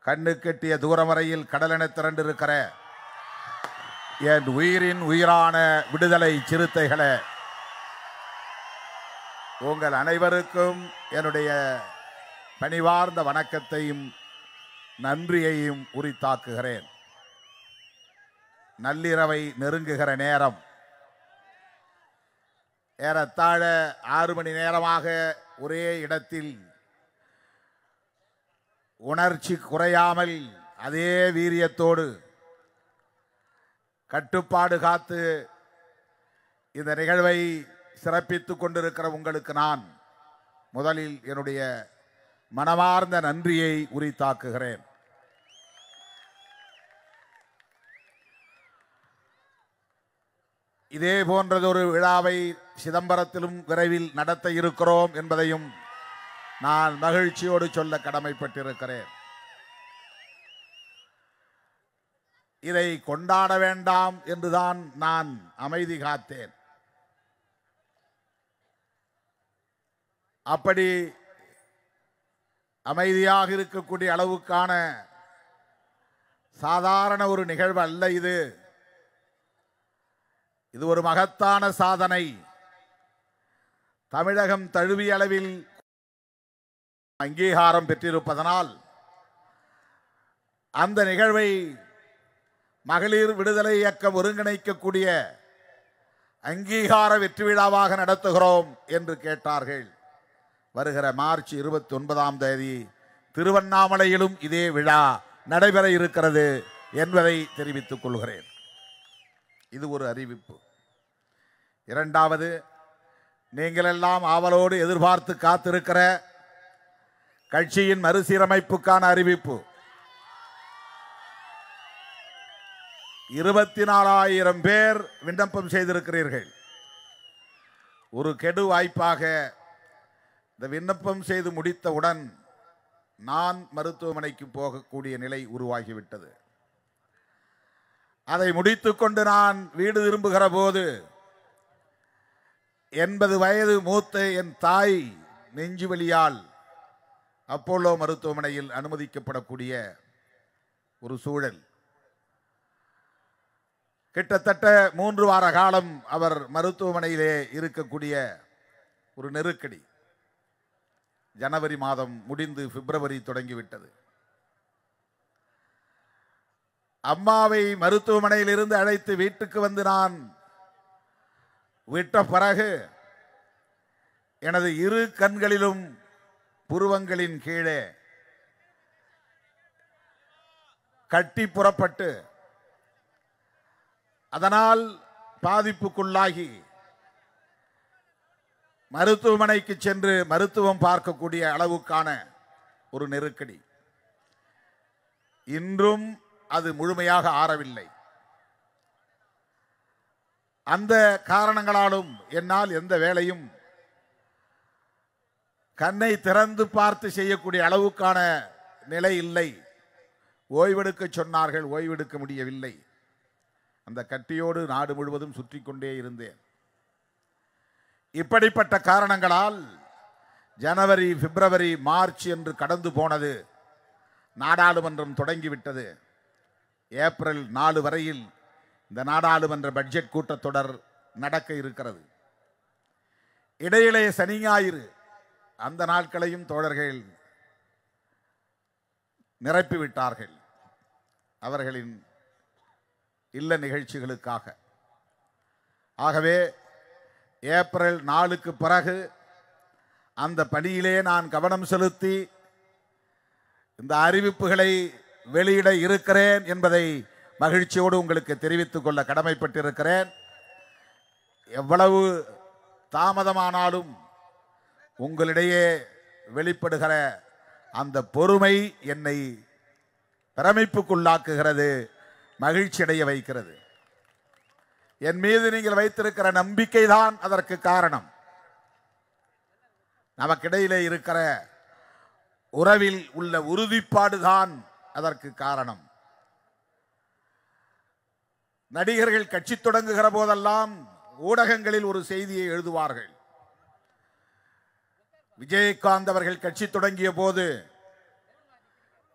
கண்ணு கெட்டிய தூரம் வரையில் கடலென திரண்டிருக்கிற என் உயிரின் உயிரான விடுதலை சிறுத்தைகளே, உங்கள் அனைவருக்கும் என்னுடைய பணிவார்ந்த வணக்கத்தையும் நன்றியையும் உரித்தாக்குகிறேன். நள்ளிரவை நெருங்குகிற நேரம், ஏறத்தாழ 6 மணி நேரமாக ஒரே இடத்தில் உணர்ச்சி குறையாமல் அதே வீரியத்தோடு கட்டுப்பாடு காத்து இந்த நிகழ்வை சிறப்பித்துக் கொண்டிருக்கிற உங்களுக்கு நான் முதலில் என்னுடைய மனமார்ந்த நன்றியை உரித்தாக்குகிறேன். இதே போன்றதொரு விழாவை சிதம்பரத்திலும் விரைவில் நடத்த இருக்கிறோம் என்பதையும் நான் மகிழ்ச்சியோடு சொல்ல கடமைப்பட்டிருக்கிறேன். இதை கொண்டாட வேண்டாம் என்றுதான் நான் அமைதி காத்தேன். அப்படி அமைதியாக இருக்கக்கூடிய அளவுக்கான சாதாரண ஒரு நிகழ்வு அல்ல இது. இது ஒரு மகத்தான சாதனை. தமிழகம் தழுவிய அளவில் அங்கீகாரம் பெற்றிருப்பதனால் அந்த நிகழ்வை மகளிர் விடுதலை இயக்கம் ஒருங்கிணைக்கக்கூடிய அங்கீகார வெற்றி விழாவாக நடத்துகிறோம் என்று கேட்டார்கள். வருகிற மார்ச் 29ஆம் தேதி திருவண்ணாமலையிலும் இதே விழா நடைபெற இருக்கிறது என்பதை தெரிவித்துக் கொள்கிறேன். இது ஒரு அறிவிப்பு. இரண்டாவது, நீங்கள் எல்லாம் ஆவலோடு எதிர்பார்த்து காத்திருக்கிற கட்சியின் மறுசீரமைப்புக்கான அறிவிப்பு. 24,000 பேர் விண்ணப்பம் செய்திருக்கிறீர்கள். ஒரு கெடு வாய்ப்பாக இந்த விண்ணப்பம் செய்து முடித்தவுடன் நான் மருத்துவமனைக்கு போகக்கூடிய நிலை உருவாகிவிட்டது. அதை முடித்துக்கொண்டு நான் வீடு திரும்புகிற போது 80 வயது மூத்த என் தாய் நெஞ்சுவலியால் அப்போலோ மருத்துவமனையில் அனுமதிக்கப்படக்கூடிய ஒரு சூழல். கிட்டத்தட்ட 3 வார காலம் அவர் மருத்துவமனையிலே இருக்கக்கூடிய ஒரு நெருக்கடி. ஜனவரி மாதம் முடிந்து பிப்ரவரி தொடங்கிவிட்டது. அம்மாவை மருத்துவமனையில் இருந்து அழைத்து வீட்டுக்கு வந்து நான் விட்ட பிறகு எனது 2 கண்களிலும் புருவங்களின் கீழே கட்டி புறப்பட்டு அதனால் பாதிப்புக்குள்ளாகி மருத்துவமனைக்கு சென்று மருத்துவம் பார்க்கக்கூடிய அளவுக்கான ஒரு நெருக்கடி. இன்றும் அது முழுமையாக ஆறவில்லை. அந்த காரணங்களாலும் என்னால் எந்த வேலையும் கண்ணை திறந்து பார்த்து செய்யக்கூடிய அளவுக்கான நிலை இல்லை. ஓய்வெடுக்க சொன்னார்கள், ஓய்வெடுக்க முடியவில்லை. அந்த கட்டியோடு நாடு முழுவதும் சுற்றி கொண்டே இருந்தேன். இப்படிப்பட்ட காரணங்களால் ஜனவரி, பிப்ரவரி, மார்ச் என்று கடந்து போனது. நாடாளுமன்றம் தொடங்கிவிட்டது. ஏப்ரல் 4 வரையில் இந்த நாடாளுமன்ற பட்ஜெட் கூட்டத்தொடர் நடக்க இருக்கிறது. இடையிலே சனி ஞாயிறு அந்த நாட்களையும் தோழர்கள் நிரப்பிவிட்டார்கள் அவர்களின் இல்ல நிகழ்ச்சிகளுக்காக. ஆகவே ஏப்ரல் 4க்கு பிறகு அந்த பணியிலே நான் கவனம் செலுத்தி இந்த அறிவிப்புகளை வெளியிட இருக்கிறேன் என்பதை மகிழ்ச்சியோடு உங்களுக்கு தெரிவித்துக் கொள்ள கடமைப்பட்டிருக்கிறேன். எவ்வளவு தாமதமானாலும் உங்களிடையே வெளிப்படுகிற அந்த பொறுமை என்னை பிரமிப்புக்குள்ளாக்குகிறது, மகிழ்ச்சி அடைய வைக்கிறது. என் மீது நீங்கள் வைத்திருக்கிற நம்பிக்கை தான் அதற்கு காரணம். நமக்கிடையிலே இருக்கிற உறவில் உள்ள உறுதிப்பாடுதான் அதற்கு காரணம். நடிகர்கள் கட்சி தொடங்குகிற போதெல்லாம் ஊடகங்களில் ஒரு செய்தியை எழுதுவார்கள். விஜயகாந்த் அவர்கள் கட்சி தொடங்கிய போது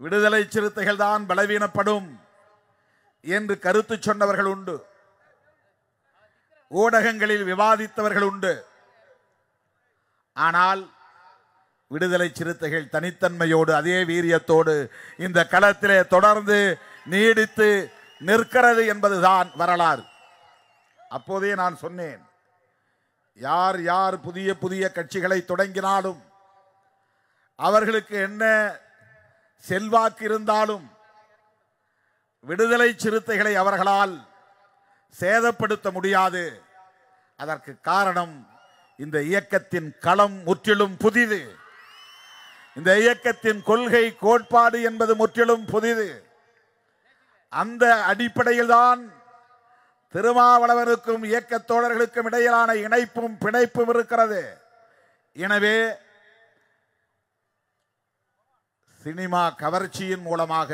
விடுதலை சிறுத்தைகள் தான் பலவீனப்படும் என்று கருத்து சொன்னவர்கள் உண்டு. ஊடகங்களில் விவாதித்தவர்கள் உண்டு. ஆனால் விடுதலை சிறுத்தைகள் தனித்தன்மையோடு அதே வீரியத்தோடு இந்த களத்திலே தொடர்ந்து நீடித்து நிற்கிறது என்பதுதான் வரலாறு. அப்போதே நான் சொன்னேன், யார் யார் புதிய புதிய கட்சிகளை தொடங்கினாலும் அவர்களுக்கு என்ன செல்வாக்கு இருந்தாலும் விடுதலை சிறுத்தைகளை அவர்களால் சேதப்படுத்த முடியாது. அதற்கு காரணம், இந்த இயக்கத்தின் களம் முற்றிலும் புதிது. இந்த இயக்கத்தின் கொள்கை கோட்பாடு என்பது முற்றிலும் புதிது. அந்த அடிப்படையில் தான் திருமாவளவனுக்கும் இயக்க தோழர்களுக்கும் இடையிலான இணைப்பும் பிணைப்பும் இருக்கிறது. எனவே சினிமா கவர்ச்சியின் மூலமாக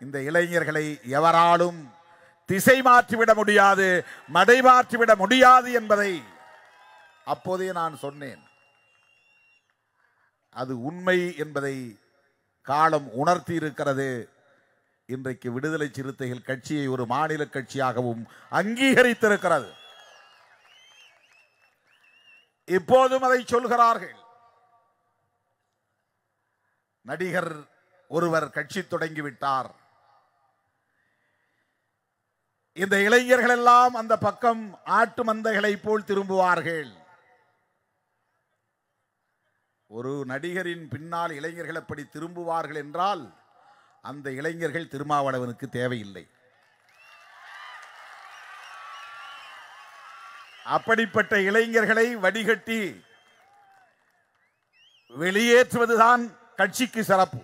இந்த இளைஞர்களை எவராலும் திசை மாற்றிவிட முடியாது, மடை மாற்றிவிட முடியாது என்பதை அப்போதே நான் சொன்னேன். அது உண்மை என்பதை காலம் உணர்த்தி இருக்கிறது. இன்றைக்கு விடுதலை சிறுத்தைகள் கட்சியை ஒரு மாநில கட்சியாகவும் அங்கீகரித்திருக்கிறது. இப்போதும் அதை சொல்கிறார்கள். நடிகர் ஒருவர் கட்சி தொடங்கிவிட்டார், இந்த இளைஞர்கள் எல்லாம் அந்த பக்கம் ஆட்டு மந்தைகளை போல் திரும்புவார்கள். ஒரு நடிகரின் பின்னால் இளைஞர்கள் அப்படி திரும்புவார்கள் என்றால் அந்த இளைஞர்கள் திருமாவளவனுக்கு தேவையில்லை. அப்படிப்பட்ட இளைஞர்களை வடிகட்டி வெளியேற்றுவதுதான் கட்சிக்கு சிறப்பு.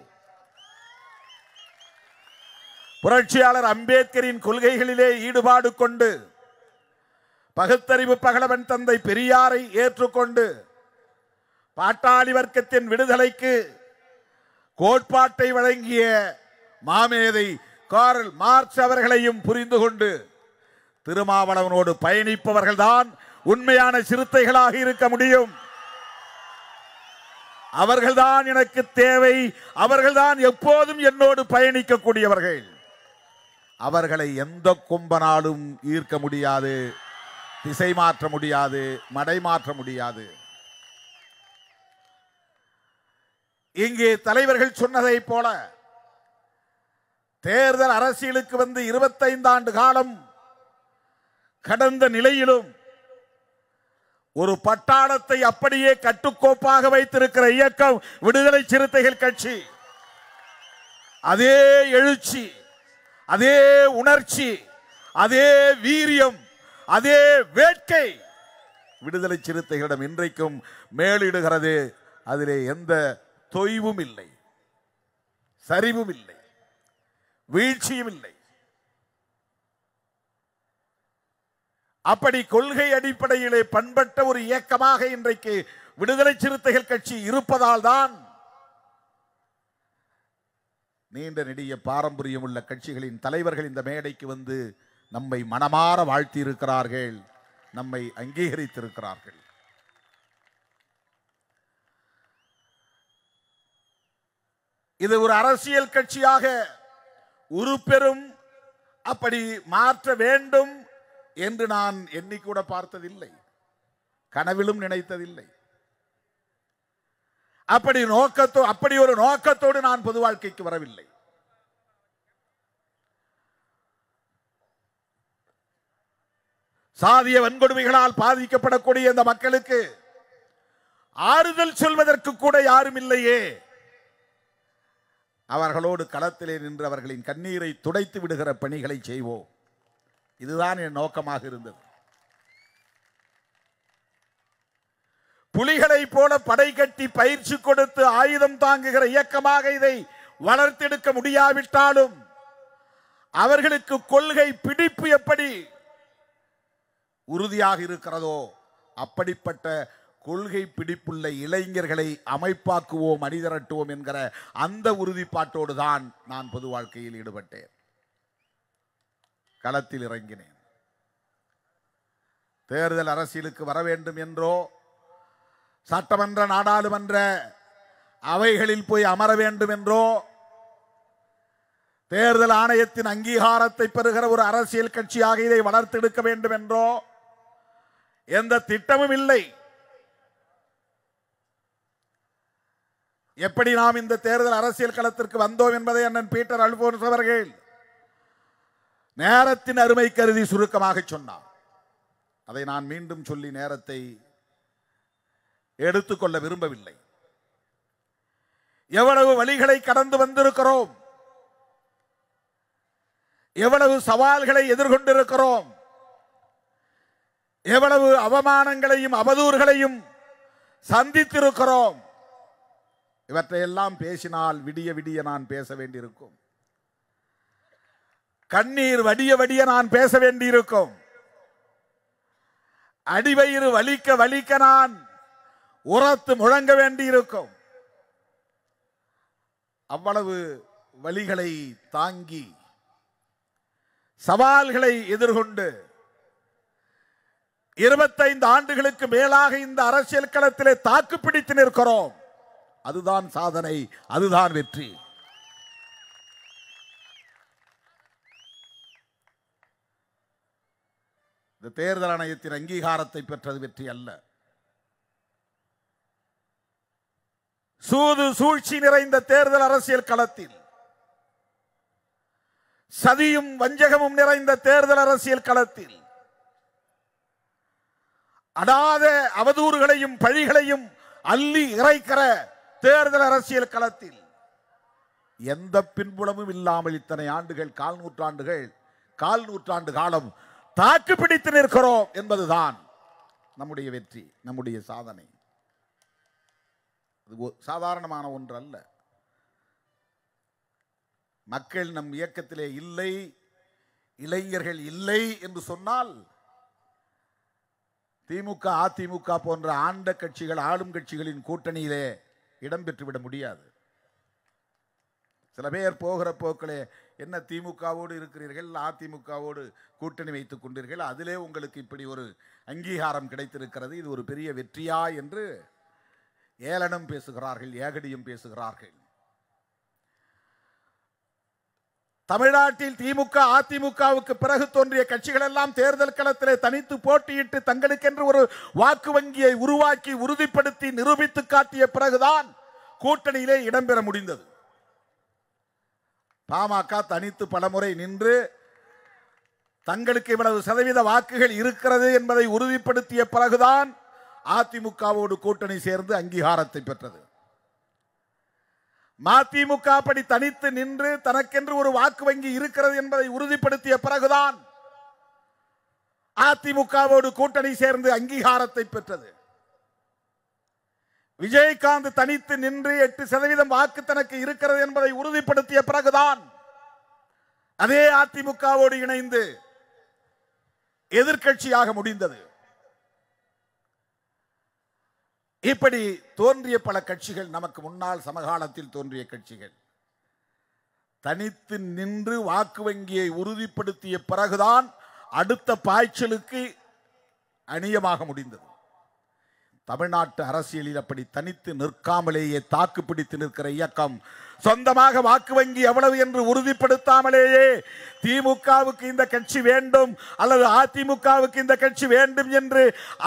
புரட்சியாளர் அம்பேத்கரின் கொள்கைகளிலே ஈடுபாடு கொண்டு பகுத்தறிவு பகலவன் தந்தை பெரியாரை ஏற்றுக்கொண்டு பாட்டாளி வர்க்கத்தின் விடுதலைக்கு கோட்பாட்டை வழங்கிய மாமேதை கார்ல் மார்க்ஸ் அவர்களையும் புரிந்து கொண்டு திருமாவளவனோடு பயணிப்பவர்கள்தான் உண்மையான சிறுத்தைகளாக இருக்க முடியும். அவர்கள்தான் எனக்கு தேவை, அவர்கள்தான் எப்போதும் என்னோடு பயணிக்கக்கூடியவர்கள். அவர்களை எந்த கொம்பனாலும் ஈர்க்க முடியாது, திசை மாற்ற முடியாது, மடை மாற்ற முடியாது. இங்கே தலைவர்கள் சொன்னதை போல தேர்தல் அரசியலுக்கு வந்து 25 ஆண்டு காலம் கடந்த நிலையிலும் ஒரு பட்டாளத்தை அப்படியே கட்டுக்கோப்பாக வைத்திருக்கிற இயக்கம் விடுதலை சிறுத்தைகள் கட்சி. அதே எழுச்சி, அதே உணர்ச்சி, அதே வீரியம், அதே வேட்கை விடுதலை சிறுத்தைகளிடம் இன்றைக்கும் மேலிடுகிறது. அதிலே எந்த தொய்வும் இல்லை, சரிவும் இல்லை, வீழ்ச்சியும் இல்லை. அப்படி கொள்கை அடிப்படையிலே பண்பட்ட ஒரு இயக்கமாக இன்றைக்கு விடுதலை சிறுத்தைகள் கட்சி இருப்பதால் தான் நீண்ட நெடிய பாரம்பரியம் உள்ள கட்சிகளின் தலைவர்கள் இந்த மேடைக்கு வந்து நம்மை மனமாற வாழ்த்தி இருக்கிறார்கள், நம்மை அங்கீகரித்திருக்கிறார்கள். இது ஒரு அரசியல் கட்சியாக உருப்பெறும், அப்படி மாற்ற வேண்டும் என்று நான் எண்ணிக்கூட பார்த்ததில்லை, கனவிலும் நினைத்ததில்லை. அப்படி ஒரு நோக்கத்தோடு நான் பொது வாழ்க்கைக்கு வரவில்லை. சாதிய வன்கொடுமைகளால் பாதிக்கப்படக்கூடிய இந்த மக்களுக்கு ஆறுதல் சொல்வதற்கு கூட யாரும் இல்லையே, அவர்களோடு களத்திலே நின்று அவர்களின் கண்ணீரை துடைத்து விடுகிற பணிகளை செய்வோம். இதுதான் என் நோக்கமாக இருந்தது. புலிகளை போல படை கட்டி பயிற்சி கொடுத்து ஆயுதம் தாங்குகிற இயக்கமாக இதை வளர்த்தெடுக்க முடியாவிட்டாலும் அவர்களுக்கு கொள்கை பிடிப்பு எப்படி உறுதியாக இருக்கிறதோ அப்படிப்பட்ட கொள்கை பிடிப்புள்ள இளைஞர்களை அமைப்பாக்குவோம், அணிதிரட்டுவோம் என்கிற அந்த உறுதிப்பாட்டோடு தான் நான் பொது வாழ்க்கையில் ஈடுபட்டேன், களத்தில் இறங்கினேன். தேர்தல் அரசியலுக்கு வர வேண்டும் என்றோ, சட்டமன்ற நாடாளுமன்ற அவைகளில் போய் அமர வேண்டும் என்றோ தேர்தல் ஆணையத்தின் அங்கீகாரத்தை பெறுகிற ஒரு அரசியல் கட்சியாக இதை வளர்த்தெடுக்க வேண்டும் என்றோ எந்த திட்டமும் இல்லை. எப்படி நாம் இந்த தேர்தல் அரசியல் களத்திற்கு வந்தோம் என்பதை அண்ணன் பீட்டர் அல்போன்ஸ் அவர்கள் நேரத்தின் அருமை கருதி சுருக்கமாக சொன்னார். அதை நான் மீண்டும் சொல்லி நேரத்தை எடுத்துக்கொள்ள விரும்பவில்லை. எவ்வளவு வழிகளை கடந்து வந்திருக்கிறோம், எவ்வளவு சவால்களை எதிர்கொண்டிருக்கிறோம், எவ்வளவு அவமானங்களையும் அவதூறுகளையும் சந்தித்திருக்கிறோம். இவற்றையெல்லாம் பேசினால் விடிய விடிய நான் பேச வேண்டியிருக்கும். கண்ணீர் வடிய வடிய நான் பேச வேண்டியிருக்கும். அடிவயிறு வலிக்க வலிக்க நான் உரத்து முழங்க வேண்டியிருக்கும். அவ்வளவு வலிகளை தாங்கி சவால்களை எதிர்கொண்டு 25 ஆண்டுகளுக்கு மேலாக இந்த அரசியல் களத்திலே தாக்கு பிடித்து நிற்கிறோம். அதுதான் சாதனை, அதுதான் வெற்றி. இந்த தேர்தல் ஆணையத்தின் அங்கீகாரத்தை பெற்றது வெற்றி அல்ல. சூது சூழ்ச்சி நிறைந்த தேர்தல் அரசியல் களத்தில், சதியும் வஞ்சகமும் நிறைந்த தேர்தல் அரசியல் களத்தில், அடாத அவதூறுகளையும் பழிகளையும் அள்ளி இறைக்கிற தேர்தல் அரசியல் களத்தில் எந்த பின்புலமும் இல்லாமல் இத்தனை ஆண்டுகள், கால் நூற்றாண்டு காலம் தாக்கு பிடித்து நிற்கிறோம் என்பதுதான் நம்முடைய வெற்றி, நம்முடைய சாதனை. அது சாதாரணமான ஒன்று அல்ல. மக்கள் நம் இயக்கத்திலே இல்லை, இளைஞர்கள் இல்லை என்று சொன்னால் திமுக, அதிமுக போன்ற ஆண்ட கட்சிகள், ஆளும் கட்சிகளின் கூட்டணியிலே இடம்பெற்றுவிட முடியாது. சில பேர் போகிற போக்களே, என்ன திமுகவோடு இருக்கிறீர்கள், அதிமுகவோடு கூட்டணி வைத்துக் கொண்டீர்கள், அதிலே உங்களுக்கு இப்படி ஒரு அங்கீகாரம் கிடைத்திருக்கிறது, இது ஒரு பெரிய வெற்றியா என்று ஏளனம் பேசுகிறார்கள், ஏகடியும் பேசுகிறார்கள். தமிழ்நாட்டில் திமுக, அதிமுகவுக்கு பிறகு தோன்றிய கட்சிகள் எல்லாம் தேர்தல் களத்திலே தனித்து போட்டியிட்டு தங்களுக்கென்று ஒரு வாக்கு வங்கியை உருவாக்கி உறுதிப்படுத்தி நிரூபித்து காட்டிய பிறகுதான் கூட்டணியிலே இடம்பெற முடிந்தது. பாமக தனித்து பலமுறை நின்று தங்களுக்கு இவ்வளவு சதவீத வாக்குகள் இருக்கிறது என்பதை உறுதிப்படுத்திய பிறகுதான் அதிமுகவோடு கூட்டணி சேர்ந்து அங்கீகாரத்தை பெற்றது. மதிமுக அப்படி தனித்து நின்று தனக்கென்று ஒரு வாக்கு வங்கி இருக்கிறது என்பதை உறுதிப்படுத்திய பிறகுதான் அதிமுகவோடு கூட்டணி சேர்ந்து அங்கீகாரத்தை பெற்றது. விஜயகாந்த் தனித்து நின்று 8% வாக்கு தனக்கு இருக்கிறது என்பதை உறுதிப்படுத்திய பிறகுதான் அதே அதிமுகவோடு இணைந்து எதிர்க்கட்சியாக முடிந்தது. இப்படி தோன்றிய பல கட்சிகள், நமக்கு முன்னால் சமகாலத்தில் தோன்றிய கட்சிகள் தனித்து நின்று வாக்கு வங்கியை உறுதிப்படுத்திய பிறகுதான் அடுத்த பாய்ச்சலுக்கு அணியமாக முடிந்தது. தமிழ்நாட்டு அரசியலில் அப்படி தனித்து நிற்காமலேயே தாக்கு பிடித்து நிற்கிற இயக்கம், சொந்தமாக வாக்கு வங்கி எவ்வளவு என்று உறுதிப்படுத்தாமலேயே திமுகவுக்கு இந்த கட்சி வேண்டும் அல்லது அதிமுகவுக்கு இந்த கட்சி வேண்டும் என்று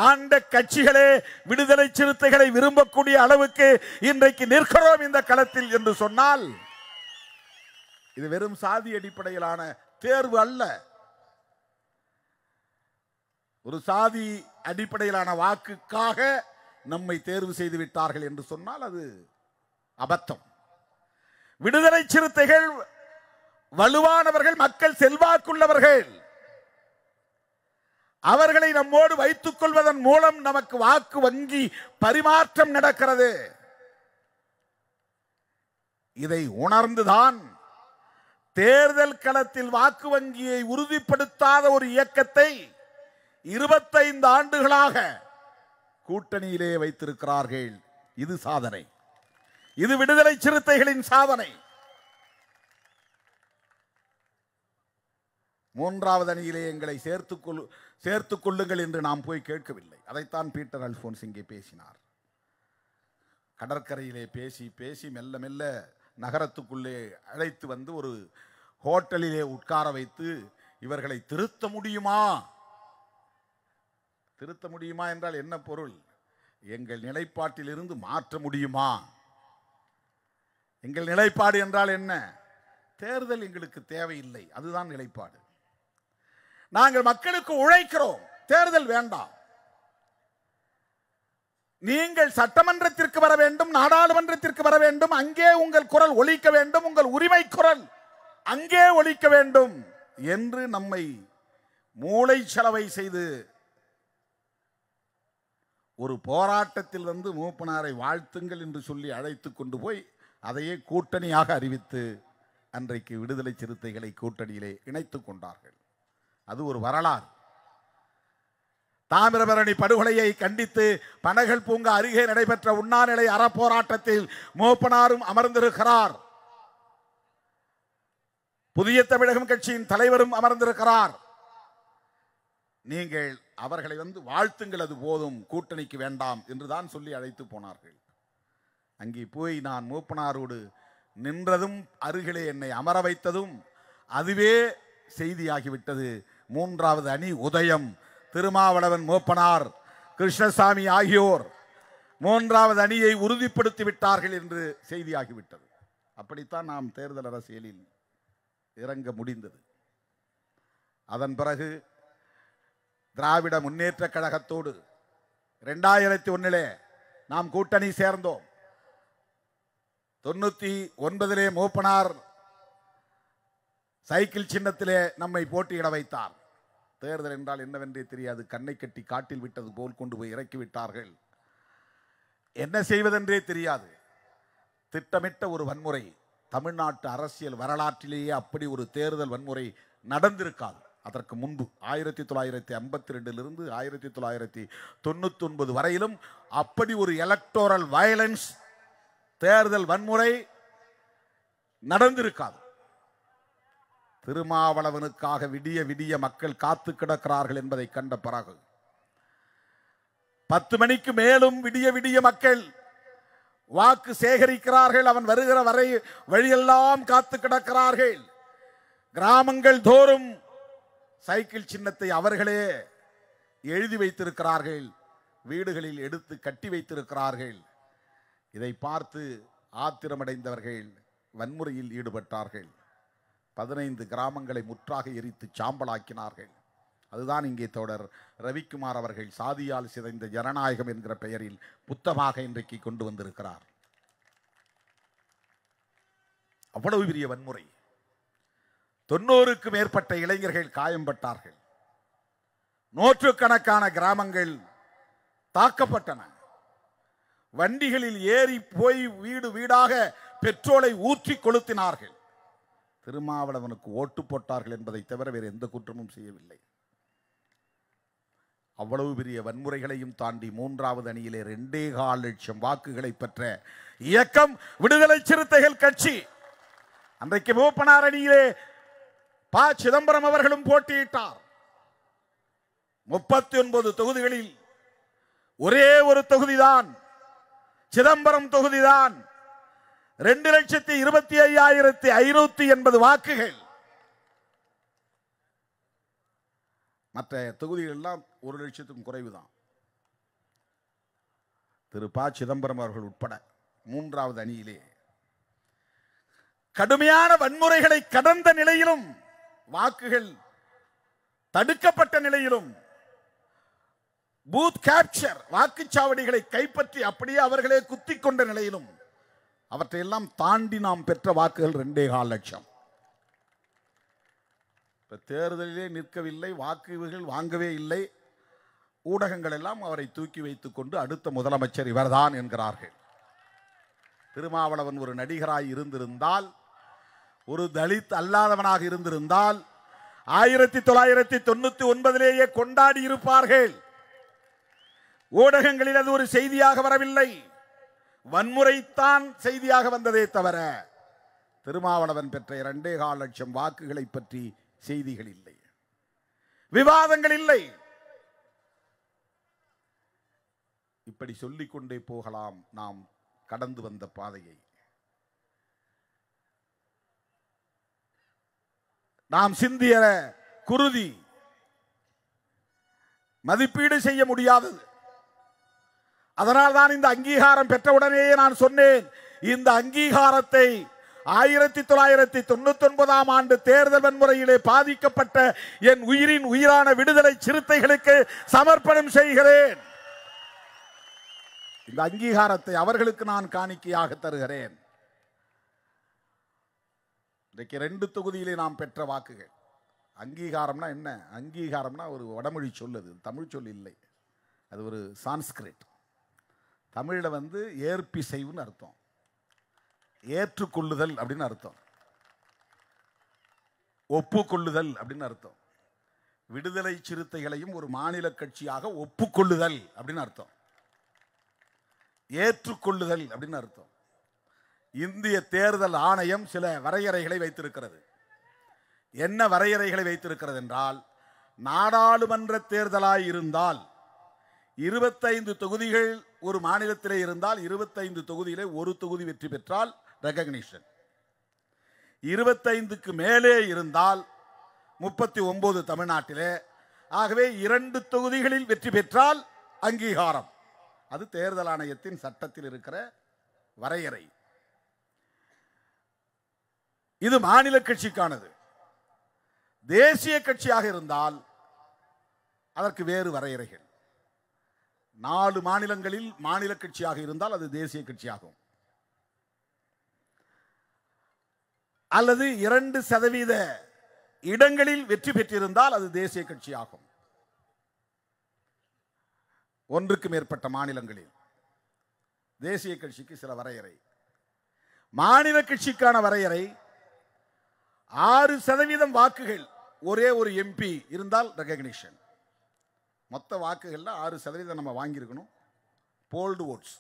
ஆண்ட கட்சிகளே விடுதலை சிறுத்தைகளை விரும்பக்கூடிய அளவுக்கு இன்றைக்கு நிற்கிறோம் இந்த களத்தில் என்று சொன்னால் இது வெறும் சாதி அடிப்படையிலான தேர்வு அல்ல. ஒரு சாதி அடிப்படையிலான வாக்குக்காக நம்மை தேர்வு செய்து விட்டார்கள் என்று சொன்னால் அது அபத்தம். விடுதலை சிறுத்தைகள் வலுவானவர்கள், மக்கள் செல்வாக்குள்ளவர்கள். அவர்களை நம்மோடு வைத்துக் கொள்வதன் மூலம் நமக்கு வாக்கு வங்கி பரிமாற்றம் நடக்கிறது. இதை உணர்ந்துதான் தேர்தல் களத்தில் வாக்கு வங்கியை உறுதிப்படுத்தாத ஒரு இயக்கத்தை 25 ஆண்டுகளாக கூட்டணியிலே வைத்திருக்கிறார்கள். இது சாதனை, இது விடுதலை சிறுத்தைகளின் சாதனை. மூன்றாவது அணியிலே எங்களை சேர்த்துக் கொள்ளுங்கள் என்று நாம் போய் கேட்கவில்லை. அதைத்தான் பீட்டர் அல்போன்ஸ் இங்கே பேசினார். கடற்கரையிலே பேசி பேசி மெல்ல மெல்ல நகரத்துக்குள்ளே அழைத்து வந்து ஒரு ஹோட்டலிலே உட்கார வைத்து இவர்களை திருத்த முடியுமா? திருத்த முடியுமா என்றால் என்ன பொருள்? எங்கள் நிலைப்பாட்டிலிருந்து மாற்ற முடியுமா? எங்கள் நிலைப்பாடு என்றால் என்ன? தேர்தல் எங்களுக்கு தேவையில்லை, அதுதான் நிலைப்பாடு. நாங்கள் மக்களுக்கு உழைக்கிறோம், தேர்தல் வேண்டாம். நீங்கள் சட்டமன்றத்திற்கு வர வேண்டும், நாடாளுமன்றத்திற்கு வர வேண்டும், அங்கே உங்கள் குரல் ஒலிக்க வேண்டும், உங்கள் உரிமை குரல் அங்கே ஒலிக்க வேண்டும் என்று நம்மை மூளை செலவை செய்து ஒரு போராட்டத்தில் வந்து மூப்பனாரை வாழ்த்துங்கள் என்று சொல்லி அழைத்து கொண்டு போய் அதையே கூட்டணியாக அறிவித்து அன்றைக்கு விடுதலை சிறுத்தைகளை கூட்டணியிலே இணைத்துக் கொண்டார்கள். அது ஒரு வரலாறு. தாமிரபரணி படுகொலையை கண்டித்து பனகல் பூங்கா அருகே நடைபெற்ற உண்ணாநிலை அறப்போராட்டத்தில் மூப்பனாரும் அமர்ந்திருக்கிறார். புதிய தமிழகம் கட்சியின் தலைவரும் அமர்ந்திருக்கிறார். நீங்கள் அவர்களை வந்து வாழ்த்துங்கள், அது போதும், கூட்டணிக்கு வேண்டாம் என்றுதான் சொல்லி அழைத்து போனார்கள். அங்கே போய் நான் மூப்பனாரோடு நின்றதும் அருகிலே என்னை அமர வைத்ததும் அதுவே செய்தியாகிவிட்டது. மூன்றாவது அணி உதயம். திருமாவளவன், மூப்பனார், கிருஷ்ணசாமி ஆகியோர் மூன்றாவது அணியை உறுதிப்படுத்தி விட்டார்கள் என்று செய்தியாகிவிட்டது. அப்படித்தான் நாம் தேர்தல் அரசியலில் இறங்க முடிந்தது. அதன் பிறகு திராவிட முன்னேற்ற கழகத்தோடு 2001 நாம் கூட்டணி சேர்ந்தோம். 99 மூப்பனார் சைக்கிள் சின்னத்திலே நம்மை போட்டியிட வைத்தார். தேர்தல் என்றால் என்னவென்றே தெரியாது, கண்ணை கட்டி காட்டில் விட்டது போல் கொண்டு போய் இறக்கி விட்டார்கள். என்ன செய்வதென்றே தெரியாது. திட்டமிட்ட ஒரு வன்முறை. தமிழ்நாட்டு அரசியல் வரலாற்றிலேயே அப்படி ஒரு தேர்தல் வன்முறை நடந்திருக்காது. அதற்கு முன்பு 1952 1999 வரையிலும் அப்படி ஒரு எலக்டோரல் வயலன்ஸ், தேர்தல் வன்முறை நடந்திருக்காது. திருமாவளவனுக்காக விடிய விடிய மக்கள் காத்து கிடக்கிறார்கள் என்பதை கண்ட பிறகு 10 மணிக்கு மேலும் விடிய விடிய மக்கள் வாக்கு சேகரிக்கிறார்கள். அவன் வருகிற வழியெல்லாம் காத்து கிடக்கிறார்கள். கிராமங்கள் தோறும் சைக்கிள் சின்னத்தை அவர்களே எழுதி வைத்திருக்கிறார்கள், வீடுகளில் எடுத்து கட்டி வைத்திருக்கிறார்கள். இதை பார்த்து ஆத்திரமடைந்தவர்கள் வன்முறையில் ஈடுபட்டார்கள். 15 கிராமங்களை முற்றாக எரித்து சாம்பலாக்கினார்கள். அதுதான் இங்கே தோழர் ரவிக்குமார் அவர்கள் சாதியால் சிதைந்த ஜனநாயகம் என்கிற பெயரில் புத்தகமாக இன்றைக்கு கொண்டு வந்திருக்கிறார். அவ்வளவு பெரிய வன்முறை. 90க்கும் மேற்பட்ட இளைஞர்கள் காயம்பட்டார்கள். நூற்றுக்கணக்கான கிராமங்கள் தாக்கப்பட்டன. வண்டிகளில் ஏறி போய் வீடு வீடாக பெட்ரோலை ஊற்றி கொளுத்தினார்கள். திருமாவளவனுக்கு ஓட்டு போட்டார்கள் என்பதை தவிர வேறு எந்த குற்றமும் செய்யவில்லை. அவ்வளவு பெரிய வன்முறைகளையும் தாண்டி மூன்றாவது அணியிலே 2.25 லட்சம் வாக்குகளை பெற்ற இயக்கம் விடுதலை சிறுத்தைகள் கட்சி. அன்றைக்கு மூப்பனார் அணியிலே ப. சிதம்பரம் அவர்களும் போட்டியிட்டார். 39 தொகுதிகளில் ஒரே ஒரு தொகுதிதான், சிதம்பரம் தொகுதிதான். 2,25,580 வாக்குகள். மற்ற தொகுதிகள் எல்லாம் 1 லட்சத்துக்கும் குறைவுதான். திரு ப. சிதம்பரம் அவர்கள் உட்பட மூன்றாவது அணியிலே கடுமையான வன்முறைகளை கடந்த நிலையிலும், வாக்குகள் தடுக்கப்பட்ட நிலையிலும், பூத் கேப்சர், வாக்குச்சாவடிகளை கைப்பற்றி அப்படியே அவர்களே குத்தி கொண்ட நிலையிலும் அவற்றையெல்லாம் தாண்டி நாம் பெற்ற வாக்குகள் 2.25 லட்சம். தேர்தலிலே நிற்கவில்லை, வாக்குகள் வாங்கவே இல்லை. ஊடகங்கள் எல்லாம் அவரை தூக்கி வைத்துக் கொண்டு அடுத்த முதலமைச்சர் இவர்தான் என்கிறார்கள். திருமாவளவன் ஒரு நடிகராய் இருந்திருந்தால், ஒரு தலித் அல்லாதவனாக இருந்திருந்தால் 1999 கொண்டாடி இருப்பார்கள். ஊடகங்களில் அது ஒரு செய்தியாக வரவில்லை, வன்முறைத்தான் செய்தியாக வந்ததே தவிர திருமாவளவன் பெற்ற 2.25 லட்சம் வாக்குகளை பற்றி செய்திகள் இல்லை, விவாதங்கள் இல்லை. இப்படி சொல்லிக்கொண்டே போகலாம் நாம் கடந்து வந்த பாதையை. நாம் சிந்திய குருதி மதிப்பீடு செய்ய முடியாதது. அதனால் தான் இந்த அங்கீகாரம் பெற்றவுடனேயே நான் சொன்னேன், இந்த அங்கீகாரத்தை 1999 ஆண்டு தேர்தல் வன்முறையிலே பாதிக்கப்பட்ட என் உயிரின் உயிரான விடுதலை சிறுத்தைகளுக்கு சமர்ப்பணம் செய்கிறேன். இந்த அங்கீகாரத்தை அவர்களுக்கு நான் காணிக்கையாக தருகிறேன். இன்றைக்கு 2 தொகுதியிலே நாம் பெற்ற வாக்குகள். அங்கீகாரம்னா என்ன? அங்கீகாரம்னா ஒரு வடமொழி சொல்லுது, தமிழ் சொல் இல்லை, அது ஒரு சான்ஸ்கிரிட். தமிழில் ஏற்பிசைவுன்னு அர்த்தம், ஏற்றுக்கொள்ளுதல் அப்படின்னு அர்த்தம், ஒப்புக்கொள்ளுதல் அப்படின்னு அர்த்தம். விடுதலை சிறுத்தைகளையும் ஒரு மாநில கட்சியாக ஒப்புக்கொள்ளுதல் அப்படின்னு அர்த்தம், ஏற்றுக்கொள்ளுதல் அப்படின்னு அர்த்தம். இந்திய தேர்தல் ஆணையம் சில வரையறைகளை வைத்திருக்கிறது. என்ன வரையறைகளை வைத்திருக்கிறது என்றால், நாடாளுமன்ற தேர்தலாய் இருந்தால் 25 தொகுதிகள் ஒரு மாநிலத்திலே இருந்தால் 25 தொகுதியிலே ஒரு தொகுதி வெற்றி பெற்றால் ரெகக்னிஷன், 25க்கு மேலே இருந்தால் 39 தமிழ்நாட்டிலே, ஆகவே 2 தொகுதிகளில் வெற்றி பெற்றால் அங்கீகாரம். அது தேர்தல் ஆணையத்தின் சட்டத்தில் இருக்கிற வரையறை. இது மாநில கட்சிக்கானது. தேசிய கட்சியாக இருந்தால் அதற்கு வேறு வரையறைகள். 4 மாநிலங்களில் மாநில கட்சியாக இருந்தால் அது தேசிய கட்சியாகும். அல்லது 2% இடங்களில் வெற்றி பெற்றிருந்தால் அது தேசிய கட்சியாகும். 1க்கு மேற்பட்ட மாநிலங்களில் தேசிய கட்சிக்கு சில வரையறை. மாநில கட்சிக்கான வரையறை 6% வாக்குகள் ஒரே ஒரு எம்பி இருந்தால் ரெகக்னிஷன். மொத்த வாக்குகள்ல 6% நம்ம வாங்கியிருக்கணும். போல்டு ஓட்ஸ்,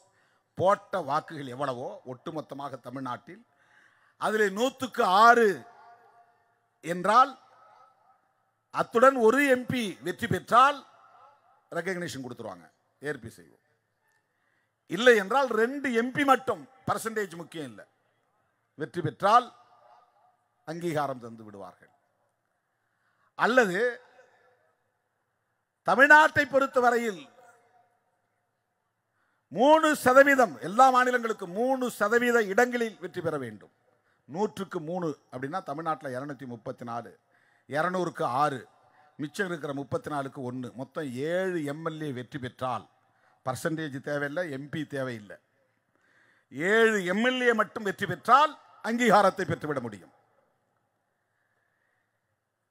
போட்ட வாக்குகள் எவ்வளவோ ஒட்டுமொத்தமாக தமிழ்நாட்டில் அதில் 100க்கு 6 என்றால், அத்துடன் ஒரு எம்பி வெற்றி பெற்றால் ரெகக்னிஷன் கொடுத்துருவாங்க, ஏற்பி செய்வோம். இல்லை என்றால் 2 எம்பி மட்டும், பர்சன்டேஜ் முக்கியம் இல்லை, வெற்றி பெற்றால் அங்கீகாரம் தந்து விடுவார்கள். அல்லது தமிழ்நாட்டை பொறுத்தவரையில் 3%, எல்லா மாநிலங்களுக்கும் 3% இடங்களில் வெற்றி பெற வேண்டும். 100க்கு 3 அப்படின்னா தமிழ்நாட்டில் 234, 200க்கு 6, மிச்சம் இருக்கிற 34க்கு 1, மொத்தம் 7 எம்எல்ஏ வெற்றி பெற்றால், பர்சன்டேஜ் தேவையில்லை, எம்பி தேவையில்லை, 7 எம்எல்ஏ மட்டும் வெற்றி பெற்றால் அங்கீகாரத்தை பெற்றுவிட முடியும்.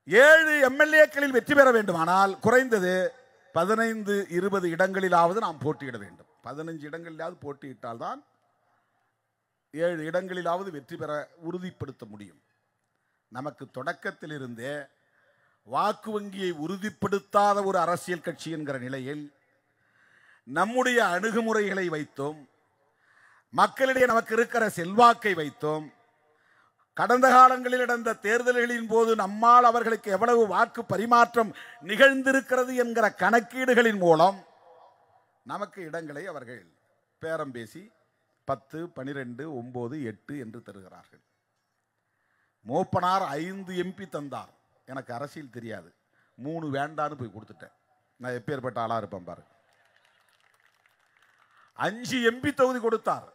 7 எம்எல்ஏக்களில் வெற்றி பெற வேண்டுமானால் குறைந்தது 15-20 இடங்களிலாவது நாம் போட்டியிட வேண்டும். 15 இடங்களிலாவது போட்டியிட்டால் தான் 7 இடங்களிலாவது வெற்றி பெற உறுதிப்படுத்த முடியும். நமக்கு தொடக்கத்தில் இருந்தே வாக்கு வங்கியை உறுதிப்படுத்தாத ஒரு அரசியல் கட்சி என்கிற நிலையில் நம்முடைய அணுகுமுறைகளை வைத்தோம், மக்களிடையே நமக்கு இருக்கிற செல்வாக்கை வைத்தோம், கடந்த காலங்களில் நடந்த தேர்தல்களின் போது நம்மால் அவர்களுக்கு எவ்வளவு வாக்கு பரிமாற்றம் நிகழ்ந்திருக்கிறது என்கிற கணக்கீடுகளின் மூலம் நமக்கு இடங்களை அவர்கள் பேரம் பேசி 10, 12, 9, 8 என்று தருகிறார்கள். மூப்பனார் 5 எம்பி தந்தார். எனக்கு அரசியல் தெரியாது, 3 வேண்டான்னு போய் கொடுத்துட்டேன். நான் எப்பேற்பட்ட ஆளா இருப்பேன் பாரு. 5 எம்பி தொகுதி கொடுத்தார்.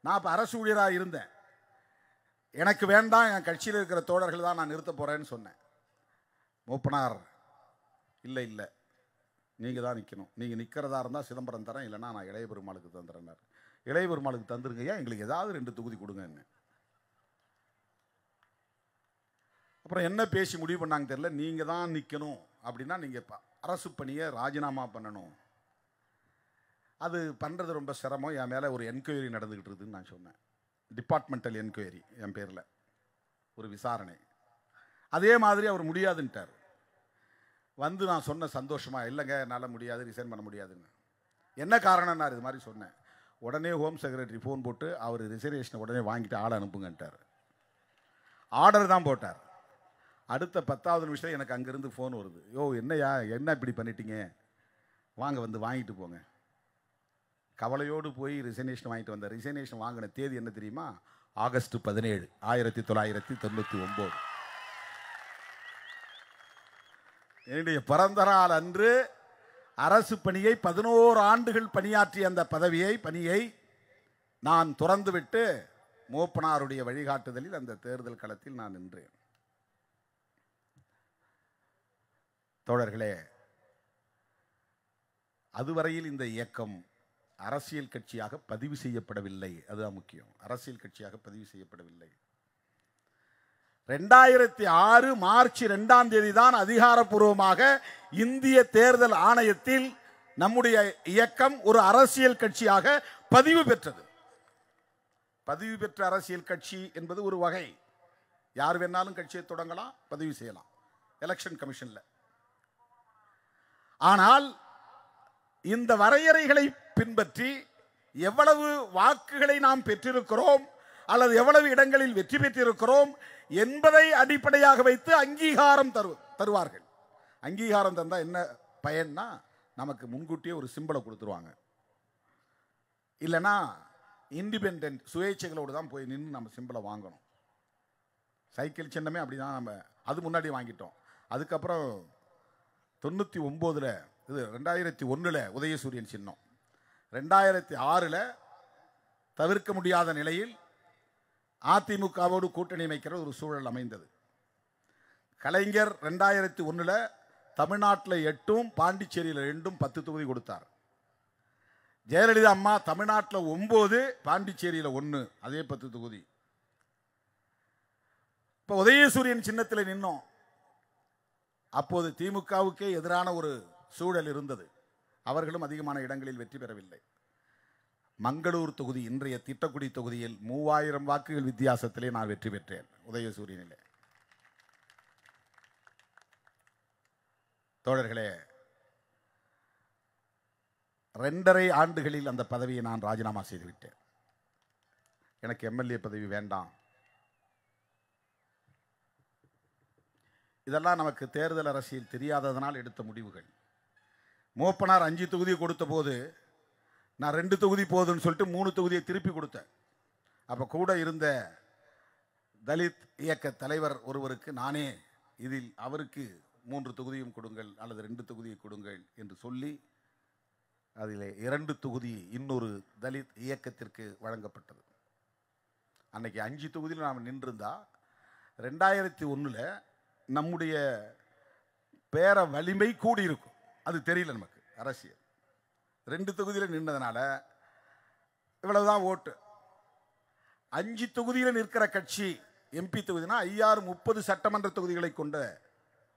நான் இப்போ அரசு ஊழியராக இருந்தேன். எனக்கு வேண்டாம், என் கட்சியில் இருக்கிற தோழர்கள் தான் நான் நிறுத்த போறேன்னு சொன்னேன். மூப்பனார் இல்லை இல்லை, நீங்கள் தான் நிற்கணும், நீங்கள் நிற்கிறதா இருந்தால் சிதம்பரம் தரேன், இல்லைன்னா நான் இளைய பெருமாளுக்கு தந்துறேன்னார். இளைய பெருமாளுக்கு தந்துருங்கய்யா, எங்களுக்கு ஏதாவது 2 தொகுதி கொடுங்க. அப்புறம் என்ன பேசி முடிவு பண்ணாங்க தெரியல. நீங்கள் தான் நிற்கணும் அப்படின்னா நீங்கள் அரசு பணியை ராஜினாமா பண்ணணும், அது பண்ணுறது ரொம்ப சிரமம், என் மேலே ஒரு என்கொயரி நடந்துக்கிட்டு இருக்குதுன்னு நான் சொன்னேன். டிபார்ட்மெண்டல் என்கொயரி, என் பேரில் ஒரு விசாரணை. அதே மாதிரி அவர் முடியாதுன்ட்டார். நான் சொன்ன சந்தோஷமா, இல்லைங்க என்னால் முடியாது, ரிசைன் பண்ண முடியாதுன்னு. என்ன காரணம்? நான் இது மாதிரி சொன்னேன். உடனே ஹோம் செக்ரட்டரி ஃபோன் போட்டு அவர் ரிசர்வேஷனை உடனே வாங்கிட்டு ஆளை அனுப்புங்கன்ட்டார். ஆர்டர் தான் போட்டார். அடுத்த 10வது நிமிஷம் எனக்கு அங்கேருந்து ஃபோன் வருது. என்னையா, என்ன இப்படி பண்ணிட்டீங்க, வாங்க வாங்கிட்டு போங்க. கவலையோடு போய் ரிசைனேஷன் வாங்கிட்டு வந்தார். ரிசைனேஷன் வாங்கின தேதி என்ன தெரியுமா? ஆகஸ்ட் 17, 1999. என்னுடைய பிறந்த நாள் அன்று அரசு பணியை 11 ஆண்டுகள் பணியாற்றிய அந்த பணியை நான் துறந்துவிட்டு மூப்பனாருடைய வழிகாட்டுதலில் அந்த தேர்தல் களத்தில் நான் நின்றேன். தோழர்களே, அதுவரையில் இந்த இயக்கம் அரசியல் கட்சியாக பதிவு செய்யப்படவில்லை. அதுதான் முக்கியம். அரசியல் கட்சியாக பதிவு செய்யப்படவில்லை. 2006 மார்ச் 2ஆம் தேதி தான் அதிகாரப்பூர்வமாக இந்திய தேர்தல் ஆணையத்தில் நம்முடைய இயக்கம் ஒரு அரசியல் கட்சியாக பதிவு பெற்றது. பதிவு பெற்ற அரசியல் கட்சி என்பது ஒரு வகை. யார் வேணாலும் கட்சியை தொடங்கலாம், பதிவு செய்யலாம் எலெக்ஷன் கமிஷன்ல. ஆனால் இந்த வரையறைகளை பின்பற்றி எவ்வளவு வாக்குகளை நாம் பெற்றிருக்கிறோம் அல்லது எவ்வளவு இடங்களில் வெற்றி பெற்றிருக்கிறோம் என்பதை அடிப்படையாக வைத்து அங்கீகாரம் தருவார்கள். அங்கீகாரம் தந்தா என்ன பயன்னா, நமக்கு முன்கூட்டியே ஒரு சிம்பலை கொடுத்துருவாங்க. இல்லைன்னா இண்டிபெண்டன்ட் சுயேட்சைகளோடு தான் போய் நின்று நம்ம சிம்பலை வாங்கணும். சைக்கிள் சின்னமே அப்படிதான். நம்ம அது முன்னாடி வாங்கிட்டோம். அதுக்கப்புறம் 99 இது 2001 உதயசூரியன் சின்னம், 2006 தவிர்க்க முடியாத நிலையில் அதிமுகவோடு கூட்டணி அமைக்கிற ஒரு சூழல் அமைந்தது. கலைஞர் 2001 தமிழ்நாட்டில் 8 பாண்டிச்சேரியில் 2 10 தொகுதி கொடுத்தார். ஜெயலலிதா அம்மா தமிழ்நாட்டில் 9 பாண்டிச்சேரியில் 1 அதே 10 தொகுதி. இப்போ உதயசூரியன் சின்னத்தில் நின்னோம். அப்போது திமுகவுக்கே எதிரான ஒரு சூழல் இருந்தது. அவர்களும் அதிகமான இடங்களில் வெற்றி பெறவில்லை. மங்களூர் தொகுதி, இன்றைய திட்டக்குடி தொகுதியில் 3000 வாக்குகள் வித்தியாசத்திலே நான் வெற்றி பெற்றேன் உதயசூரியனிலே. தோழர்களே, 2.5 ஆண்டுகளில் அந்த பதவியை நான் ராஜினாமா செய்துவிட்டேன். எனக்கு எம்எல்ஏ பதவி வேண்டாம். இதெல்லாம் நமக்கு தேர்தல் அரசியல் தெரியாததனால் எடுத்த முடிவுகள். மூப்பனார் 5 தொகுதியை கொடுத்த போது நான் 2 தொகுதி போதுன்னு சொல்லிட்டு 3 தொகுதியை திருப்பி கொடுத்தேன். அப்போ கூட இருந்த தலித் இயக்க தலைவர் ஒருவருக்கு நானே இதில் அவருக்கு 3 தொகுதியும் கொடுங்கள் அல்லது 2 தொகுதியை கொடுங்கள் என்று சொல்லி அதில் 2 தொகுதி இன்னொரு தலித் இயக்கத்திற்கு வழங்கப்பட்டது. அன்னைக்கு 5 தொகுதியில் நாம் நின்றிருந்தா 2001 நம்முடைய பேர வலிமை கூடியிருக்கும். அது தெரியல நமக்கு. அரசியல் 2 தொகுதியில் நின்றதுனால இவ்வளவுதான் ஓட்டு. 5 தொகுதியில் நிற்கிற கட்சி எம்பி தொகுதினா 30 சட்டமன்ற தொகுதிகளை கொண்ட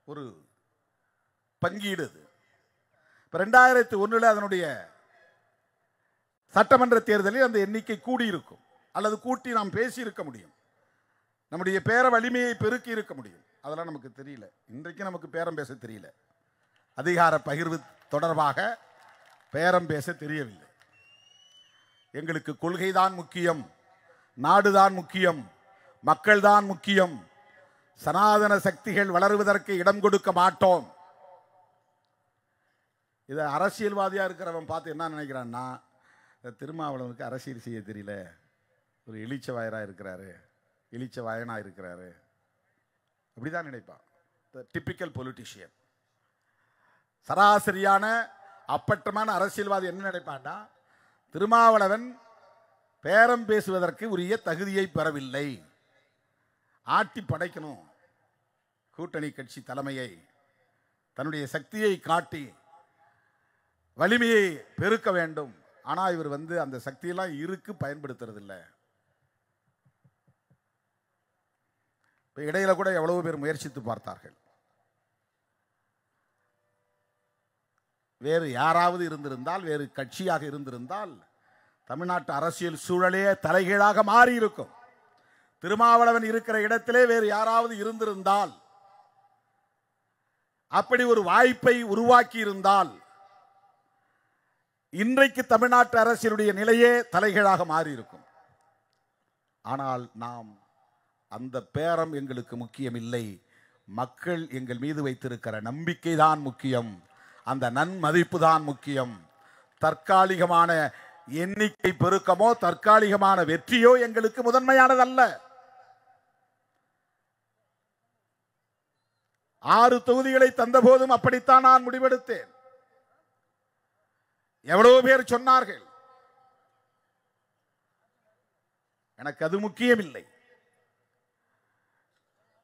ஒரு பங்கீடு. இப்போ 2001 அதனுடைய சட்டமன்ற தேர்தலில் அந்த எண்ணிக்கை கூடியிருக்கும் அல்லது கூட்டி நாம் பேசி இருக்க முடியும். நம்முடைய பேர வலிமையை பெருக்கி இருக்க முடியும். அதெல்லாம் நமக்கு தெரியல. இன்றைக்கு நமக்கு பேரம் பேச தெரியல. அதிகார பகிர்வு தொடர்பாக பேரம் பேச தெரியவில்லை. எங்களுக்கு கொள்கைதான் முக்கியம், நாடுதான் முக்கியம், மக்கள்தான் முக்கியம். சனாதன சக்திகள் வளருவதற்கு இடம் கொடுக்க மாட்டோம். இதை அரசியல்வாதியாக இருக்கிறவன் பார்த்து என்ன நினைக்கிறான்னா, திருமாவளவனுக்கு அரசியல் செய்ய தெரியல, ஒரு இளிச்ச வாயராக இருக்கிறாரு, இளிச்ச வாயனாக இருக்கிறாரு, அப்படிதான் நினைப்பான். Typical politician. சராசரியான அப்பட்டமான அரசியல்வாதி என்ன நினைப்பான்னா, திருமாவளவன் பேரம் பேசுவதற்கு உரிய தகுதியை பெறவில்லை, ஆட்டி படைக்கணும் கூட்டணி கட்சி தலைமையை, தன்னுடைய சக்தியை காட்டி வலிமையை பெருக்க வேண்டும். ஆனால் இவர் அந்த சக்தியெல்லாம் இருக்கு பயன்படுத்துறது இல்லை. இப்போ இடையில கூட எவ்வளவு பேர் முயற்சித்து பார்த்தார்கள். வேறு யாராவது இருந்திருந்தால், வேறு கட்சியாக இருந்திருந்தால் தமிழ்நாட்டு அரசியல் சூழலே தலைகீழாக மாறி இருக்கும். திருமாவளவன் இருக்கிற இடத்திலே வேறு யாராவது இருந்திருந்தால், அப்படி ஒரு வாய்ப்பை உருவாக்கி இருந்தால் இன்றைக்கு தமிழ்நாட்டு அரசியலுடைய நிலையே தலைகீழாக மாறி இருக்கும். ஆனால் நாம் அந்த பேரம் எங்களுக்கு முக்கியம் இல்லை. மக்கள் எங்கள் மீது வைத்திருக்கிற நம்பிக்கை தான் முக்கியம், அந்த நன்மதிப்பு தான் முக்கியம். தற்காலிகமான எண்ணிக்கை பெருக்கமோ தற்காலிகமான வெற்றியோ எங்களுக்கு முதன்மையானதல்ல. 6 தொகுதிகளை தந்த போதும் அப்படித்தான் நான் முடிவெடுத்தேன். எவ்வளவு பேர் சொன்னார்கள், எனக்கு அது முக்கியமில்லை.